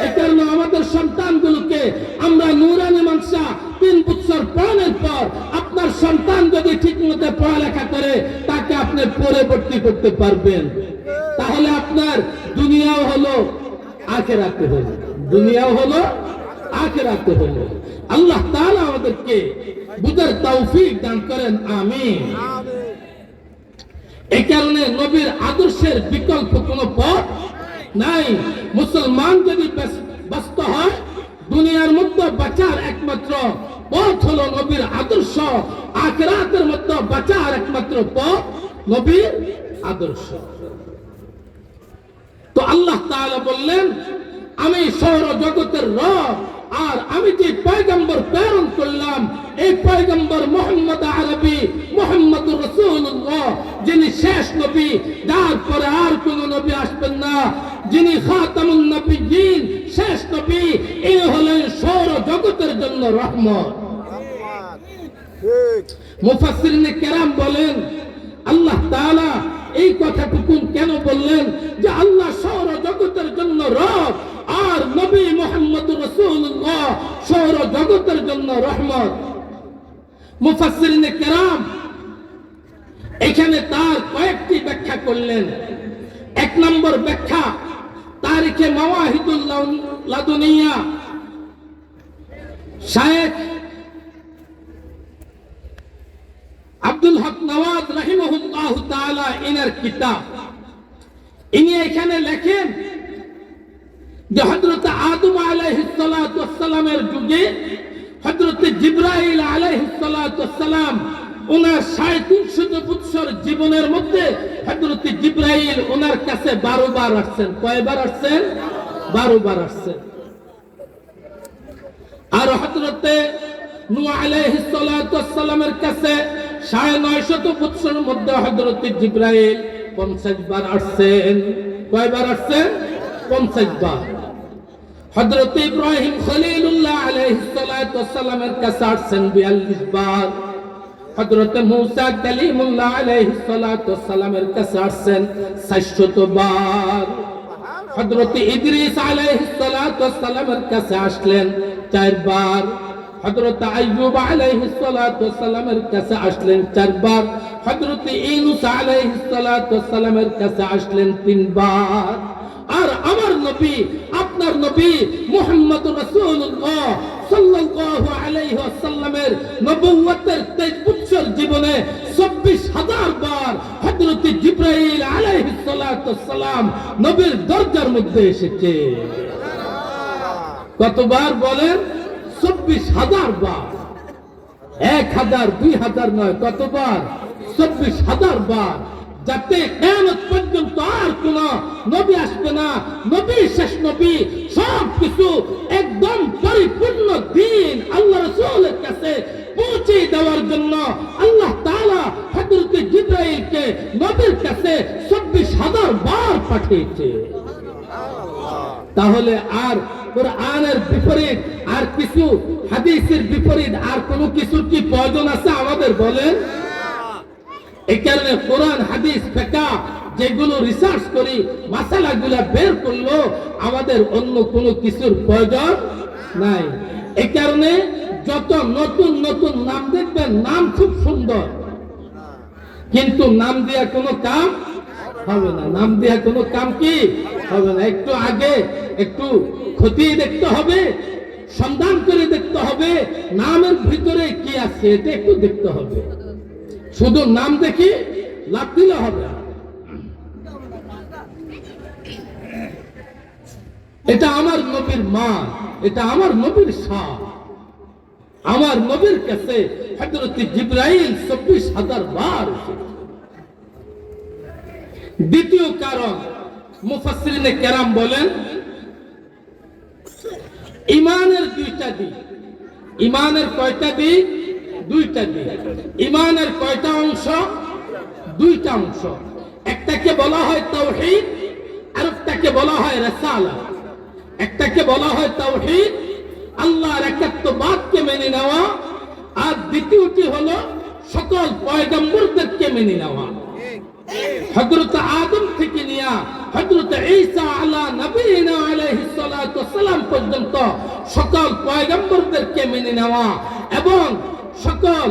এই কারণে আমাদের সন্তানগুলোকে আমরা নূরানি মানসা 3 বছর পড়ানোর পর আপনার সন্তান যদি ঠিক মতো পড়ালেখা করে, তাকে আপনি পরবর্তী করতে পারবেন। তাহলে আপনার দুনিয়াও হলো আখিরাতে হলো, দুনিয়াও হলো আখিরাতে হলো। আল্লাহ তাআলা আমাদেরকে বুঝার তৌফিক দান করেন, আমিন। এই কারণে নবীর আদর্শের বিকল্প কোনো পথ নাই। মুসলমান যদি ব্যস্ত হয়, দুনিয়ার মধ্যে বাঁচার একমাত্র পথ হলো নবীর আদর্শ, আখিরাতের মধ্যে বাঁচার একমাত্র পথ নবীর আদর্শ। তো আল্লাহ তাআলা বললেন, আমি সৌর জগতের রব, আর আমি যে পয়গম্বর প্রেরণ করলাম, এই পয়গম্বর মুহাম্মদ আরবি মুহাম্মদুর রাসূলুল্লাহ, যিনি শেষ নবী, যার পরে আর কোন নবী আসবেন না, যিনি খাতামুন নবিয়্যিন, শেষ নবী, ইনি হলেন সৌর জগতের জন্য রহমত। মুফাসসিরিনে কেরাম বলেন, আল্লাহ তাআলা এই কথাটুকু কেন বললেন যে আল্লাহ সৌর জগতের জন্য রব, আর নবী মুহাম্মদুর রাসূলুল্লাহ সৌর জগতের জন্য রহমত? মুফাসসিরিনে কেরাম এখানে তার কয়েকটি ব্যাখ্যা করলেন। 1 নম্বর ব্যাখ্যা, তারিখে মাওয়াহিদুল লাদুনিয়া শায়েখ আব্দুল হক নওয়াজ রাহিমাহুল্লাহু তাআলা ইনার কিতাব, ইনি এখানে লেখেন যে হযরত আদম আলাইহিস সালাতু ওয়াস সালামের যুগে হযরত জিবরাইল আলাইহিস সালাতু ওয়াস সালাম ওনার 350 বছর জীবনের মধ্যে হযরত জিবরাইল ওনার কাছে 12 বার আসছেন। কয়বার আসছেন? 12 বার আসছেন। আর হযরত নূহ আলাইহিস সালাতু ওয়াস সালামের কাছে 950 বছরের মধ্যে হযরত জিবরাইল 50 বার আসছেন। কয়বার আসছেন? 50 বার। হযরত ইব্রাহিম খলিলুল্লাহ আলাইহিস সালাতু ওয়াস সালামের কাছে আসছেন 42 বার। হযরত মূসা কালিমুল্লাহ আলাইহিস সালাতু ওয়াস সালামের কাছে আসছেন 400 বার। হযরত ইদ্রিস আলাইহিস সালাতু ওয়াস সালামের কাছে আসলেন 4 বার। হযরত আইয়ুব আলাইহিস সালাতু ওয়াস সালামের কাছে আসলেন 4 বার। হযরত ইউনূস আলাইহিস সালাতু ওয়াস সালামের কাছে আসলেন 3 বার। আর আমার নবী, আপনার নবী মুহাম্মদুর রাসূলুল্লাহ সাল্লাল্লাহু আলাইহি ওয়াসাল্লামের নবুয়তের 23 বছর জীবনে 24000 বার হযরত জিবরাইল আলাইহিস সালাতু ওয়াস সালাম নবীর দরজার মধ্যে এসেছে। কতবার বলেন? 24000 বার। 1000 2000 নয়, কতবার? 24000 বার যাতে কিয়ামত পর্যন্ত আর কোন নবী আসবে না, নবী শেষ নবী, সব কিছু একদম পরিপূর্ণ দিন আল্লাহ রাসূলের কাছে পৌঁছে দেওয়ার জন্য আল্লাহ তাআলা হযরত জিবরাইলকে নবীর কাছে ২৪,০০০ বার পাঠিয়েছে। তাহলে আর কোরআনের বিপরীত আর কিছু, হাদিসের বিপরীত আর কোনো কিছু কি প্রয়োজন আছে আমাদের বলেন? এই কারণে কোরআন হাদিস ফিকহ যেগুলো রিসার্চ করি, মাসালাগুলা বের করলো, আমাদের অন্য কোনো কিছুর প্রয়োজন নাই। এই কারণে যত নতুন নতুন নাম দেখবেন, নাম খুব সুন্দর, কিন্তু নাম দিয়া কোনো কাম হবে না। নাম দিয়া কোনো কাম কি হবে না। একটু আগে একটু খতিয়ে দেখতে হবে, সন্ধান করে দেখতে হবে নামের ভিতরে কি আছে, এটা একটু দেখতে হবে। শুধু নাম দেখি লাভ দিলে হবে না। এটা আমার নবীর মা, এটা আমার নবীর শাহ, আমার নবীর কাছে হযরত জিবরাইল ২৪,০০০ বার এসেছে। দ্বিতীয় কারণ, মুফাসসিরিনে কেরাম বলেন ঈমানের দুইটা দিক। ঈমানের কয়টা দিক? দুইটা দিক। ঈমানের কয়টা অংশ? দুইটা অংশ। একটাকে বলা হয় তাওহীদ, আর একটাকে বলা হয় রিসালাত। একটাকে বলা হয় তাওহীদ, আল্লাহর একাত্মবাদকে মেনে নেওয়া, আর দ্বিতীয়টি হলো সকল পয়গম্বরদেরকে মেনে নেওয়া। হযরত আদম থেকে নিয়ে হযরত ঈসা আলা নবীনা আলাইহিস সালাতু ওয়াস সালাম পর্যন্ত সকল পয়গম্বরদেরকে মেনে নেওয়া এবং সকল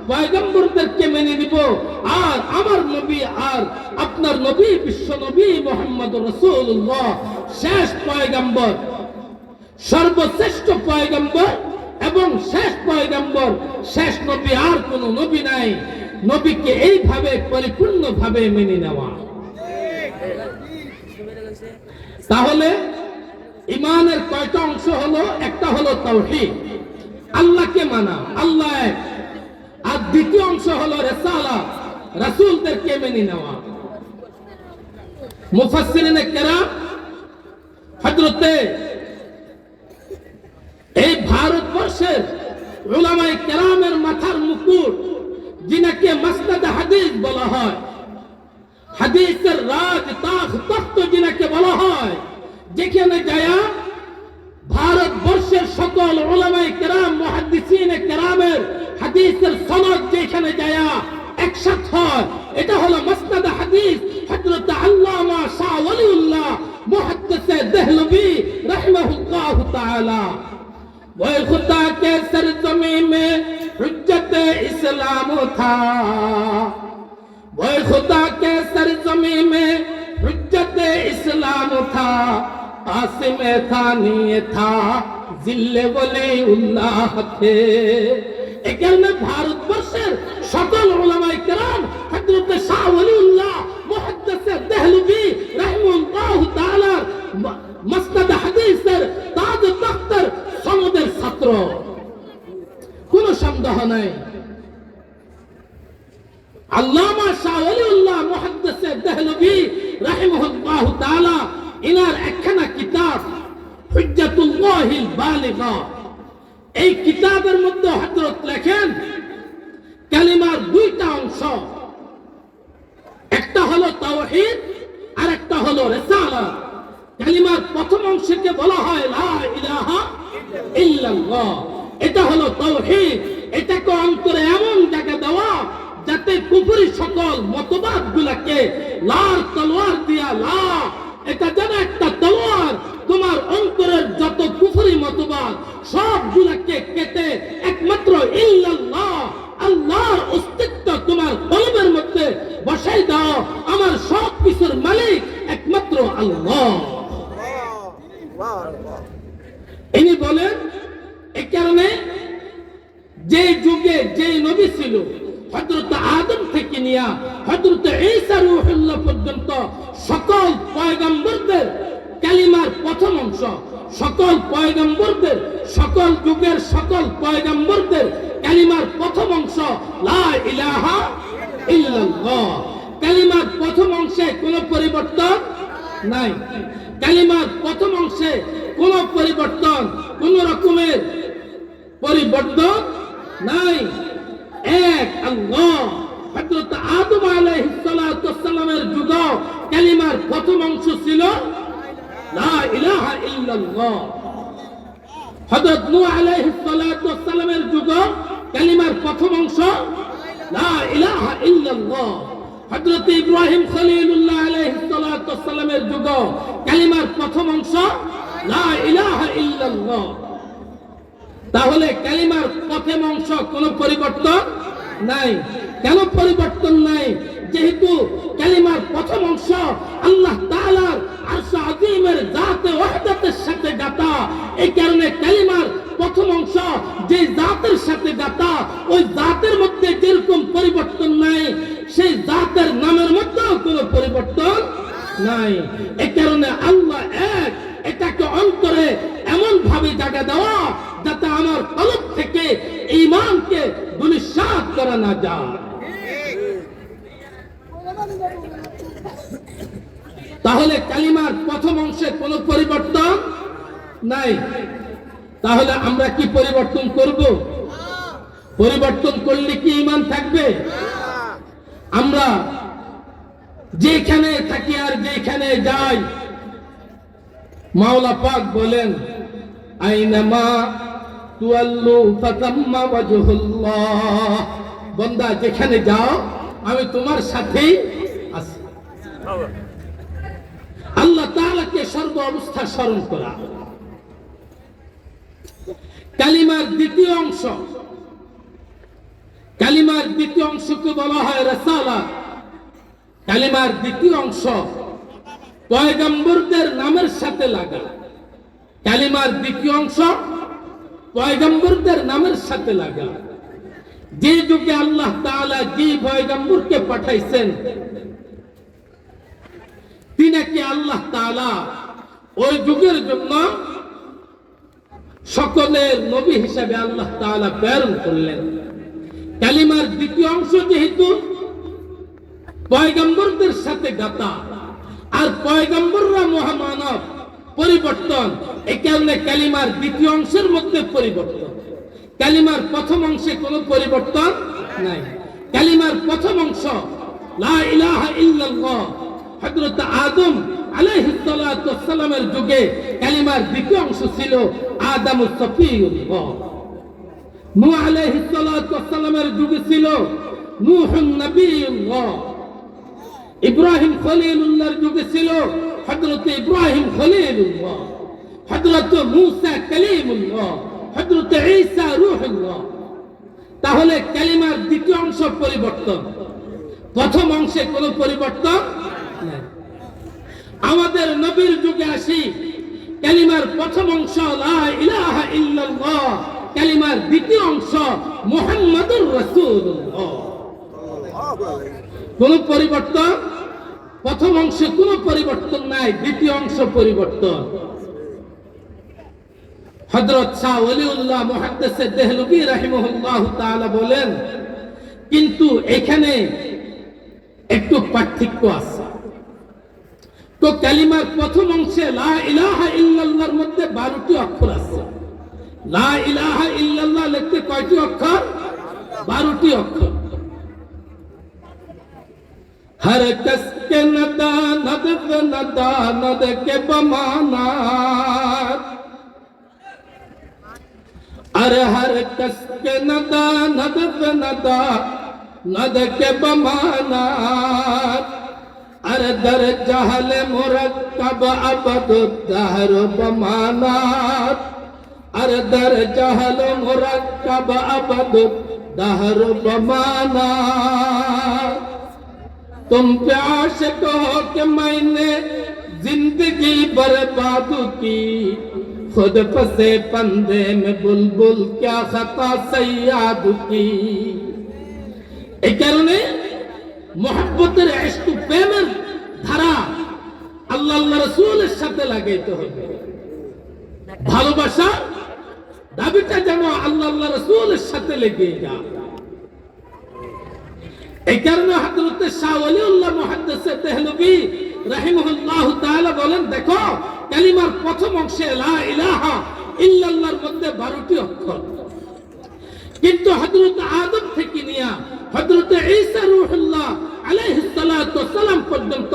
পয়গম্বরদেরকে মেনে নিব। আর আমার নবী আর আপনার নবী, বিশ্ব নবী মুহাম্মদুর রাসূলুল্লাহ শেষ পয়গম্বর, সর্বশ্রেষ্ঠ পয়গম্বর এবং শেষ পয়গম্বর, শেষ নবী, আর কোন নবী নাই। নবীকে এইভাবে পরিপূর্ণভাবে মেনে নেওয়া। তাহলে ঈমানের কয়টা অংশ হলো? একটা হলো তাওহীদ, আল্লাহকে মানা, আল্লাহ এক। আর দ্বিতীয় অংশ হলো রিসালাত, রাসূলদেরকে মেনে নেওয়া। মুফাসসিরিনে কেরাম হযরতে এই ভারতবর্ষের উলামায়ে কেরামের মাথার মুকুট, যিনাকে মাসনাদ হাদিস বলা হয়, হাদিসের রাজ তখ্ত যিনাকে বলা হয়, যেখানে যায়া ভারতবর্ষের সকল উলামায়ে কেরাম, মুহাদ্দিসিনে কেরামের হাদিসের সনদ যেখানে যায়া একসাথে হয়, এটা হলো মাসনাদ হাদিস হযরত আল্লামা শাহ ওয়ালিউল্লাহ মুহাদ্দিসে দেহলভী রাহিমাহুল্লাহ তাআলা। वो खुदा के सरजमी में हुज्जत इस्लाम था, वो खुदा के सरजमी में हुज्जत इस्लाम था, आसिम थानी था, जिल्ले वलीउल्लाह थे। এখানে ভারতবর্ষের সকল উলামায়ে কেরাম হযরত শাহ ওয়ালিউল্লাহ মুহাদ্দিসে দেহলভী রাহিমাহুল্লাহ তাআলা মাসনাদ হাদিসের তাজ তখতের সনদের ছাত্র, কোন সন্দেহ নাই। আল্লামা শাহ ওয়ালিউল্লাহ মুহাদ্দিসে দেহলভী রাহিমাহুল্লাহ তাআলা ইনার একখানা কিতাব হুজ্জাতুল্লাহিল বালিগা, এই কিতাবের মধ্যে হযরত লেখেন কালিমার দুইটা অংশ, একটা হলো তাওহীদ আর একটা হলো রিসালাত। কালিমার প্রথম অংশকে বলা হয় লা ইলাহা ইল্লাল্লাহ, এটা হলো তাওহীদ। এটাকে অন্তরে এমন জায়গা দেওয়া যাতে কুফরি সকল মতবাদ গুলাকে লার তলোয়ার দিয়া, লা এটা যেন একটা তলোয়ার, তোমার অন্তরের যত কুফরি মতবাদ সবগুলাকে কেটে একমাত্র ইল্লাল্লাহ, আল্লাহর অস্তিত্ব তোমার কলবের মধ্যে বসাই দাও। আমার সব কিছুর মালিক একমাত্র আল্লাহ। ইনি বলেন এই কারণে যে যুগে যে নবী ছিল, হযরত আদম থেকে নিয়ে হযরত ঈসা রূহুল্লাহ পর্যন্ত সকল পয়গম্বরদের কালিমার প্রথম অংশ, সকল পয়গম্বরদের, সকল যুগের সকল পয়গম্বরদের কালিমার প্রথম অংশ লা ইলাহা ইল্লাল্লাহ। কালিমার প্রথম অংশে কোনো পরিবর্তন নাই। কালিমার প্রথম অংশে কোনো পরিবর্তন, কোন রকমের পরিবর্তন নাই। এক আল্লাহ। হযরত আদম আলাইহিস সালাতু ওয়াস সালামের যুগ কালিমার প্রথম অংশ ছিল লা ইলাহা ইল্লাল্লাহ। হযরত নূহ আলাইহিস সালাতু ওয়াস সালামের যুগ কালিমার প্রথম অংশ লা ইলাহা ইল্লাল্লাহ। হযরত ইব্রাহিম খলিলুল্লাহ আলাইহিস সালাতু ওয়াস সালামের যুগ কালিমার প্রথম অংশ লা ইলাহা ইল্লাল্লাহ। তাহলে কালিমার প্রথম অংশ কোনো পরিবর্তন নাই। কেন পরিবর্তন নাই? যেহেতু কালিমার প্রথম অংশ আল্লাহ তাআলার আরশ আযীমের জাতে ওয়াহদাতের সাথে গাঁথা, এই কারণে কালিমার প্রথম অংশ যে জাতের সাথে গাঁথা, ওই জাতের মধ্যে যেরকম পরিবর্তন নাই, সেই জাতের নামের মধ্যেও কোনো পরিবর্তন নাই। এই কারণে আল্লাহ এক, এটাকে অন্তরে এমন ভাবে জায়গা দেওয়া যাতে আমার কলব থেকে ঈমানকে দুলিশাত করা না যায়। তাহলে কালিমার প্রথম অংশে কোনো পরিবর্তন নাই। তাহলে আমরা কি পরিবর্তন করব? পরিবর্তন করলে কি ঈমান থাকবে? আমরা যেখানে থাকি আর যেখানে যাই, মাওলা পাক বলেন আইনামা তুয়াল্লু ফাতাম্মা ওয়াজহুল্লাহ। বান্দা যেখানে যাও আমি তোমার সাথেই আছি। আল্লাহ তাআলাকে সর্ব অবস্থা স্মরণ করা। কালিমার দ্বিতীয় অংশ, কালিমার দ্বিতীয় অংশকে বলা হয় রিসালাত। কালিমার দ্বিতীয় অংশ পয়গম্বরদের নামের সাথে লাগা। কালিমার দ্বিতীয় অংশ পয়গম্বরদের নামের সাথে লাগা। যে যুগে আল্লাহ তাআলা যে পয়গম্বরকে পাঠাইছেন, তিনাকে আল্লাহ তাআলা ওই যুগের জন্য সকলের নবী হিসাবে আল্লাহ তাআলা প্রেরণ করলেন। কালিমার দ্বিতীয় অংশ যেহেতু পয়গম্বরদের সাথে গাঁথা, আর পয়গম্বররা মহামানব, পরিবর্তন, এই কারণে কালিমার দ্বিতীয় অংশের মধ্যে পরিবর্তন। কালিমার প্রথম অংশে কোনো পরিবর্তন নাই। কালিমার প্রথম অংশ লা ইলাহা ইল্লাল্লাহ। হযরত আদম আলাইহিস সালাতু ওয়াস সালামের যুগে কালিমার দ্বিতীয় অংশ ছিল আদামুস সফিয়ুল্লাহ। নূহ আলাইহিস সালাতু ওয়াস সালামের যুগে ছিল নূহুন নবিয়ুল্লাহ। ইব্রাহিম খলিলুল্লাহর যুগে ছিল হযরত ইব্রাহিম খলিলুল্লাহ। হযরত মূসা কালিমুল্লাহ, হযরত ঈসা রূহুল্লাহ। তাহলে কালিমার দ্বিতীয় অংশ পরিবর্তন, প্রথম অংশে কোনো পরিবর্তন নাই। আমাদের নবীর যুগে আসি, কালিমার প্রথম অংশ লা ইলাহা ইল্লাল্লাহ, কালিমার দ্বিতীয় অংশ মুহাম্মাদুর রাসূলুল্লাহ। কোন পরিবর্তন? প্রথম অংশে কোনো পরিবর্তন নাই, দ্বিতীয় অংশ পরিবর্তন। হযরত শাহ ওলিউল্লাহ মুহাদ্দিস দেহলভী রাহিমাহুল্লাহ তাআলা বলেন, কিন্তু এখানে একটু পার্থক্য আছে। তো কালিমার প্রথম অংশে লা ইলাহা ইল্লাল্লাহর মধ্যে 12টি অক্ষর আছে। লা ইলাহা ইল্লাল্লাহ লিখতে কয়টি অক্ষর? 12টি অক্ষর। हर कस के नदानद नदानद के बमानात, अरे हर कस के नदानद नदानद के बमानात, अरे दर जहल मुरक्कब अबद दहर बमानात, अरे दर जहल मुरक्कब अबद दहर बमानात। तुम पे आशिक हो कि मैंने जिंदगी बर्बाद की, खुद फंसे पंदे में बुलबुल क्या खता सैयाद की। এই কারণে মোহাব্বতের ইশক প্রেমের ধারা আল্লাহ রাসূলের সাথে লাগাইতে হবে। ভালোবাসা দাবিটা যেন আল্লাহ রাসূলের সাথে লেগে যায়। এই কারণে হযরত শাহ ওলিউল্লাহ মুহাদ্দিস দেহলভী রাহিমাহুল্লাহু তাআলা বলেন, দেখো কালিমার প্রথম অংশে লা ইলাহা ইল্লাল্লাহর মধ্যে 12টি অক্ষর, কিন্তু হযরত আদম থেকে নিয়ে হযরত ঈসা রূহুল্লাহ আলাইহিস সালাতু ওয়াস সালাম পর্যন্ত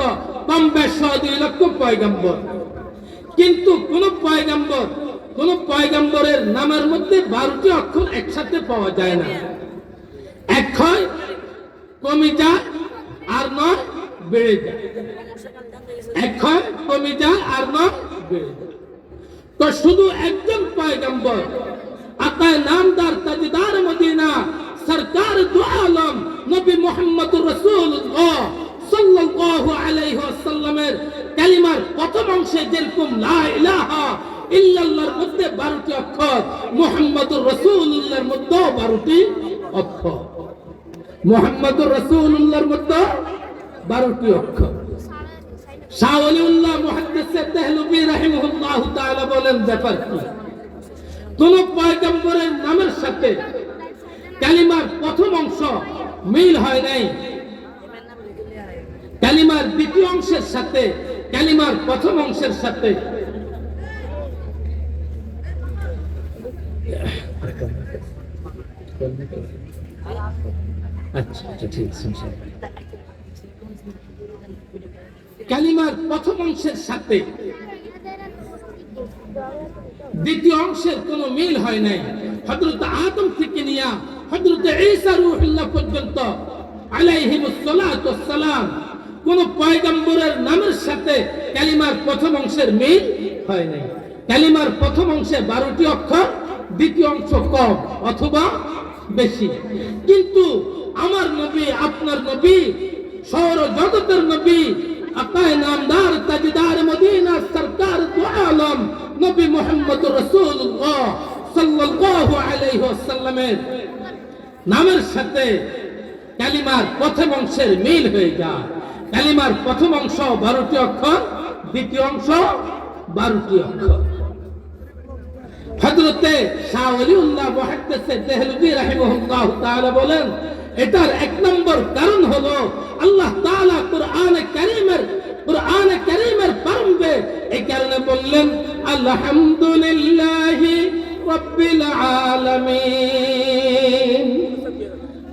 কম বেশ 2 লক্ষ পয়গম্বর, কিন্তু কোন পয়গম্বরের নামের মধ্যে 12টি অক্ষর একসাথে পাওয়া যায় না। এক হয়, কমে যায়, আর নয় বেড়ে যায়। এক হয়, কমে যায়, আর নয় বেড়ে যায়। তো শুধু একজন পয়গম্বর আকায়ে নামদার তাজদার মদিনা সরকার দু আলম নবী মুহাম্মদুর রাসূলুল্লাহ সাল্লাল্লাহু আলাইহি ওয়াসাল্লামের কালিমার প্রথম অংশে যেরকম লা ইলাহা ইল্লাল্লাহর মধ্যে 12টি অক্ষর, মুহাম্মদুর রাসূলুল্লাহর মধ্যে 12টি অক্ষর। মুহাম্মদুর রাসূলুল্লাহর মধ্যে 12টি অক্ষর। শাহ ওলিউল্লাহ মুহাদ্দিস দেহলভী রাহিমাহুল্লাহু তাআলা বলেন, ব্যাপার কি? কোন পয়গম্বরের নামের সাথে কালিমার প্রথম অংশ মিল হয় নাই, কালিমার দ্বিতীয় অংশের সাথে কালিমার প্রথম অংশের সাথে কালিমার প্রথম অংশের সাথে দ্বিতীয় অংশের কোন মিল হয় নাই। হযরত আদম থেকে নিয়ে হযরত ঈসা রূহুল্লাহ পর্যন্ত আলাইহিমুস সালাতু ওয়াস সালাম কোন পয়গম্বরের নামের সাথে কালিমার প্রথম অংশের মিল হয় নাই। কালিমার প্রথম অংশে 12টি অক্ষর, দ্বিতীয় অংশ কম অথবা বেশি। কিন্তু আমার নবী, আপনার নবী, সৌর জগতের নবী, আকায়ে নামদার তাজদার মদিনা সরকার দু আলম নবী মুহাম্মদুর রাসূলুল্লাহ সাল্লাল্লাহু আলাইহি ওয়াসাল্লামের নামের সাথে কালিমার প্রথম অংশের মিল হয়ে যায়। কালিমার প্রথম অংশ 12টি অক্ষর, দ্বিতীয় অংশ 12টি অক্ষর। হযরতে শাহ ওলিউল্লাহ মুহাদ্দিস দেহলভী রাহিমাহুল্লাহু তাআলা বলেন, এটার এক নম্বর কারণ হলো আল্লাহ তাআলা কোরআনে কারীমের প্রারম্ভে এই কারণে বললেন, আলহামদুলিল্লাহি রাব্বিল আলামিন।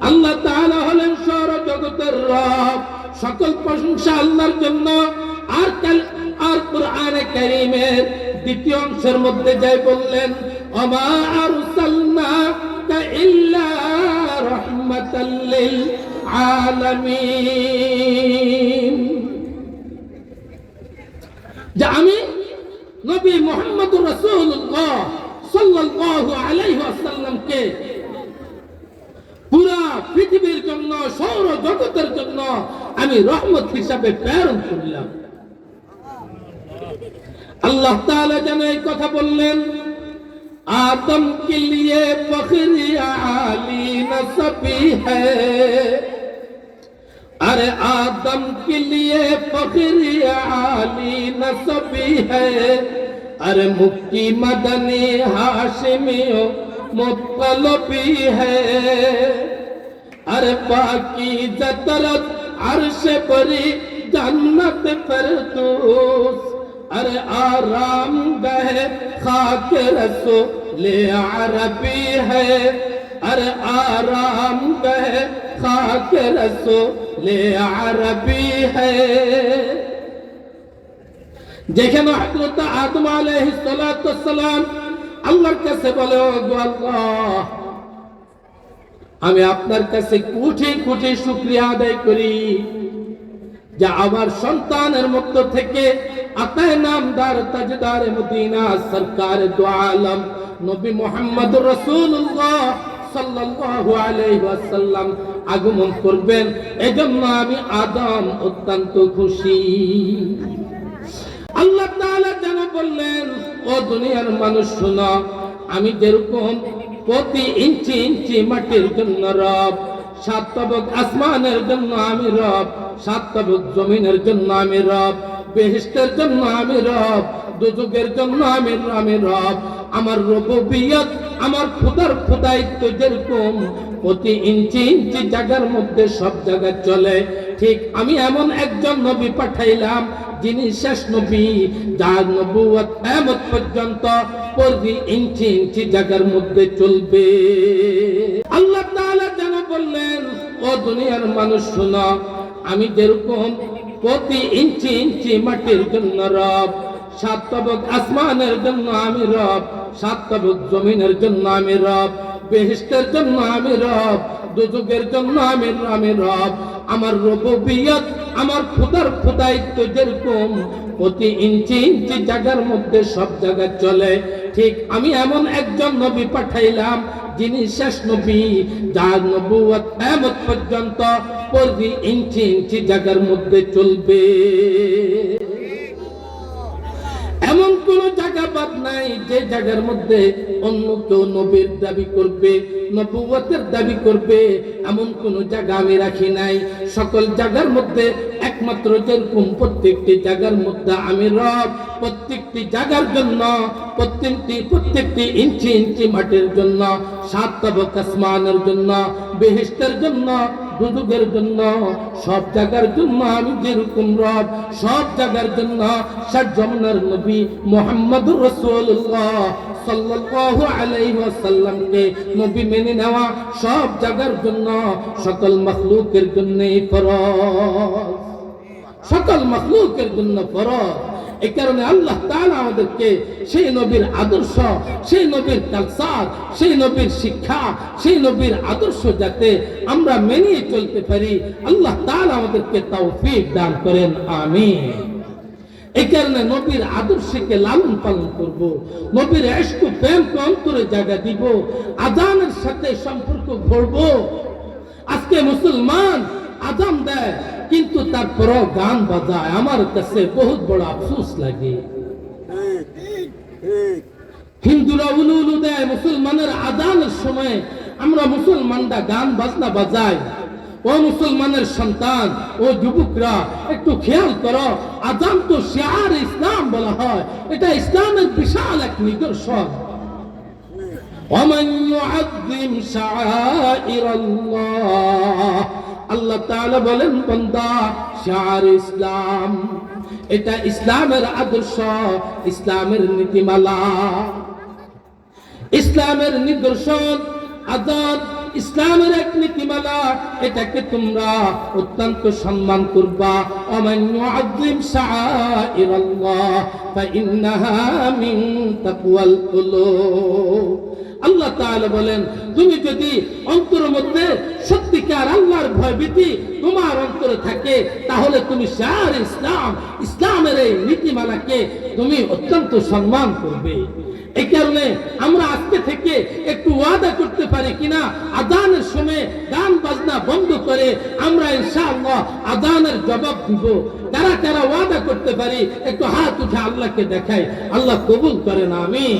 আল্লাহ তাআলা হলেন সর্বজগতের রব, সকল প্রশংসা আল্লাহর জন্য। আর কোরআনে কারীমের দ্বিতীয় অংশের মধ্যে যাই বললেন, ওমা আরসালনাকা ইল্লা রাহমাতাল লিল আলামিন, যে আমি নবী মুহাম্মদুর রাসূলুল্লাহ সাল্লাল্লাহু আলাইহি ওয়াসাল্লামকে পুরা পৃথিবীর জন্য, সৌর জগতের জন্য আমি রহমত হিসাবে প্রেরণ করলাম। আল্লাহ তাআলা যেন এই কথা বললেন, आदम के लिए फख्र आली नसबी है, अरे आदम के लिए फख्र आली नसबी है, अरे मुक्की मदनी हाशिमियों मुत्तलबी है, अरे बाकी जतरत अर्श परी जन्नत फिरदौस, अरे आराम गह खाक रसूल अरबी है, अरे आराम गह खाक रसूल अरबी है। যেখানে হযরত আদম আলাইহিস সালাতু ওয়াস সালাম আল্লাহর কাছে বলে, ও আল্লাহ, আমি আপনার কাছে কোটি কোটি শুকরিয়া আদায় করি যে আমার সন্তানের মধ্য থেকে আকায়ে নামদার তাজদার মদিনা সরকার দু আলম নবী মুহাম্মদুর রাসূলুল্লাহ সাল্লাল্লাহু আলাইহি ওয়াসাল্লাম আগমন করবেন। এজন্য আমি আদম অত্যন্ত খুশি। আল্লাহ তাআলা যেন বললেন, ও দুনিয়ার মানুষ শোনো, আমি যেরকম প্রতি ইঞ্চি ইঞ্চি মাটির জন্য রব, 7 তবক আসমানের জন্য আমি রব, 7 তবক জমিনের জন্য আমি রব, বেহেশতের জন্য আমি রব, দুজুগের জন্য আমি রব। আমার রুবুবিয়ত, আমার খোদার খোদায়িত্ব যেরকম প্রতি ইঞ্চি ইঞ্চি জায়গার মধ্যে সব জায়গায় চলে, ঠিক আমি এমন একজন নবী পাঠাইলাম যিনি শেষ নবী, যার নবুয়ত কিয়ামত পর্যন্ত প্রতি ইঞ্চি ইঞ্চি জায়গার মধ্যে চলবে। আল্লাহ তাআলা যেন বললেন, ও দুনিয়ার মানুষ শোনো, আমি যেরকম প্রতি ইঞ্চি ইঞ্চি মাটির জন্য রব, 7 তবক আসমানের জন্য আমি রব, 7 তবক জমিনের জন্য আমি রব, বেহেশতের জন্য আমি রব, দুজুগের জন্য আমি রব। আমার রুবুবিয়ত, আমার খোদার খোদায়িত্ব যেরকম প্রতি ইঞ্চি ইঞ্চি জায়গার মধ্যে সব জায়গায় চলে, ঠিক আমি এমন একজন নবী পাঠাইলাম যিনি শেষ নবী, যার নবুয়ত কিয়ামত পর্যন্ত প্রতি ইঞ্চি ইঞ্চি জায়গার মধ্যে চলবে। এমন কোন জায়গা বাদ নাই যে জায়গার মধ্যে অন্য কেউ নবীর দাবি করবে, নবুয়তের দাবি করবে, এমন কোন জায়গা আমি রাখি নাই। সকল জায়গার মধ্যে একমাত্র যেরকম প্রত্যেকটি জায়গার মধ্যে আমি রব, প্রত্যেকটি জায়গার জন্য, প্রত্যেকটি ইঞ্চি ইঞ্চি মাটির জন্য, 7 তবক আসমানের জন্য, বেহেশতের জন্য, দুজুগের জন্য, সব জায়গার জন্য আমি যেরকম রব, সব জায়গার জন্য সাজ্জামানের নবী মুহাম্মদুর রাসূলুল্লাহ সাল্লাল্লাহু আলাইহি ওয়াসাল্লামকে নবী মেনে নেওয়া সব জায়গার জন্য, সকল মাখলুকের জন্যই ফরজ, সকল মাখলুকের জন্য ফরজ। এই কারণে আল্লাহ তাআলা আমাদেরকে সেই নবীর আদর্শ, সেই নবীর কালচার, সেই নবীর শিক্ষা, সেই নবীর আদর্শ যাতে আমরা মেনে চলতে পারি, আল্লাহ তাআলা আমাদেরকে তৌফিক দান করেন, আমিন। এই কারণে নবীর আদর্শকে লালন পালন করব, নবীর ইশক প্রেমকে অন্তরে জায়গা দিব, আযানের সাথে সম্পর্ক গড়ব। আজকে মুসলমান আযান দেয় কিন্তু তারপরও গান বাজায়, আমার কাছে বহুত বড় আফসোস লাগে। হিন্দুরা উলু উলু দেয়, মুসলমানের আযানের সময় আমরা মুসলমানরা গান বাজনা বাজাই। ও মুসলমানের সন্তান, ও যুবকরা, একটু খেয়াল করো, আযান তো শিয়ার ইসলাম বলা হয়, এটা ইসলামের বিশাল এক নিদর্শন। ওয়ামান ইউআযযিম শাআইরাল্লাহ, আল্লাহ তাআলা বলেন, বান্দা, শিয়ার ইসলাম, এটা ইসলামের আদর্শ, ইসলামের নীতিমালা, ইসলামের নিদর্শন। আযান ইসলামের এক নীতিমালা, এটাকে তোমরা অত্যন্ত সম্মান করবা। ওয়ামান ইউআযযিম শাআইরাল্লাহ ফাইন্নাহা মিন তাকওয়াল কুলুব। আল্লাহ তাআলা বলেন, তুমি যদি অন্তরের মধ্যে সত্যিকার আল্লাহর ভয়ভীতি তোমার অন্তরে থাকে, তাহলে তুমি শিয়ার ইসলাম, ইসলামের এই নীতিমালাকে তুমি অত্যন্ত সম্মান করবে। এই কারণে আমরা আজকে থেকে একটু ওয়াদা করতে পারি কিনা, আযানের সময় গান বাজনা বন্ধ করে আমরা ইনশাআল্লাহ আযানের জবাব দিব। কারা কারা ওয়াদা করতে পারি, একটু হাত উঠে আল্লাহকে দেখাই, আল্লাহ কবুল করেন, আমিন।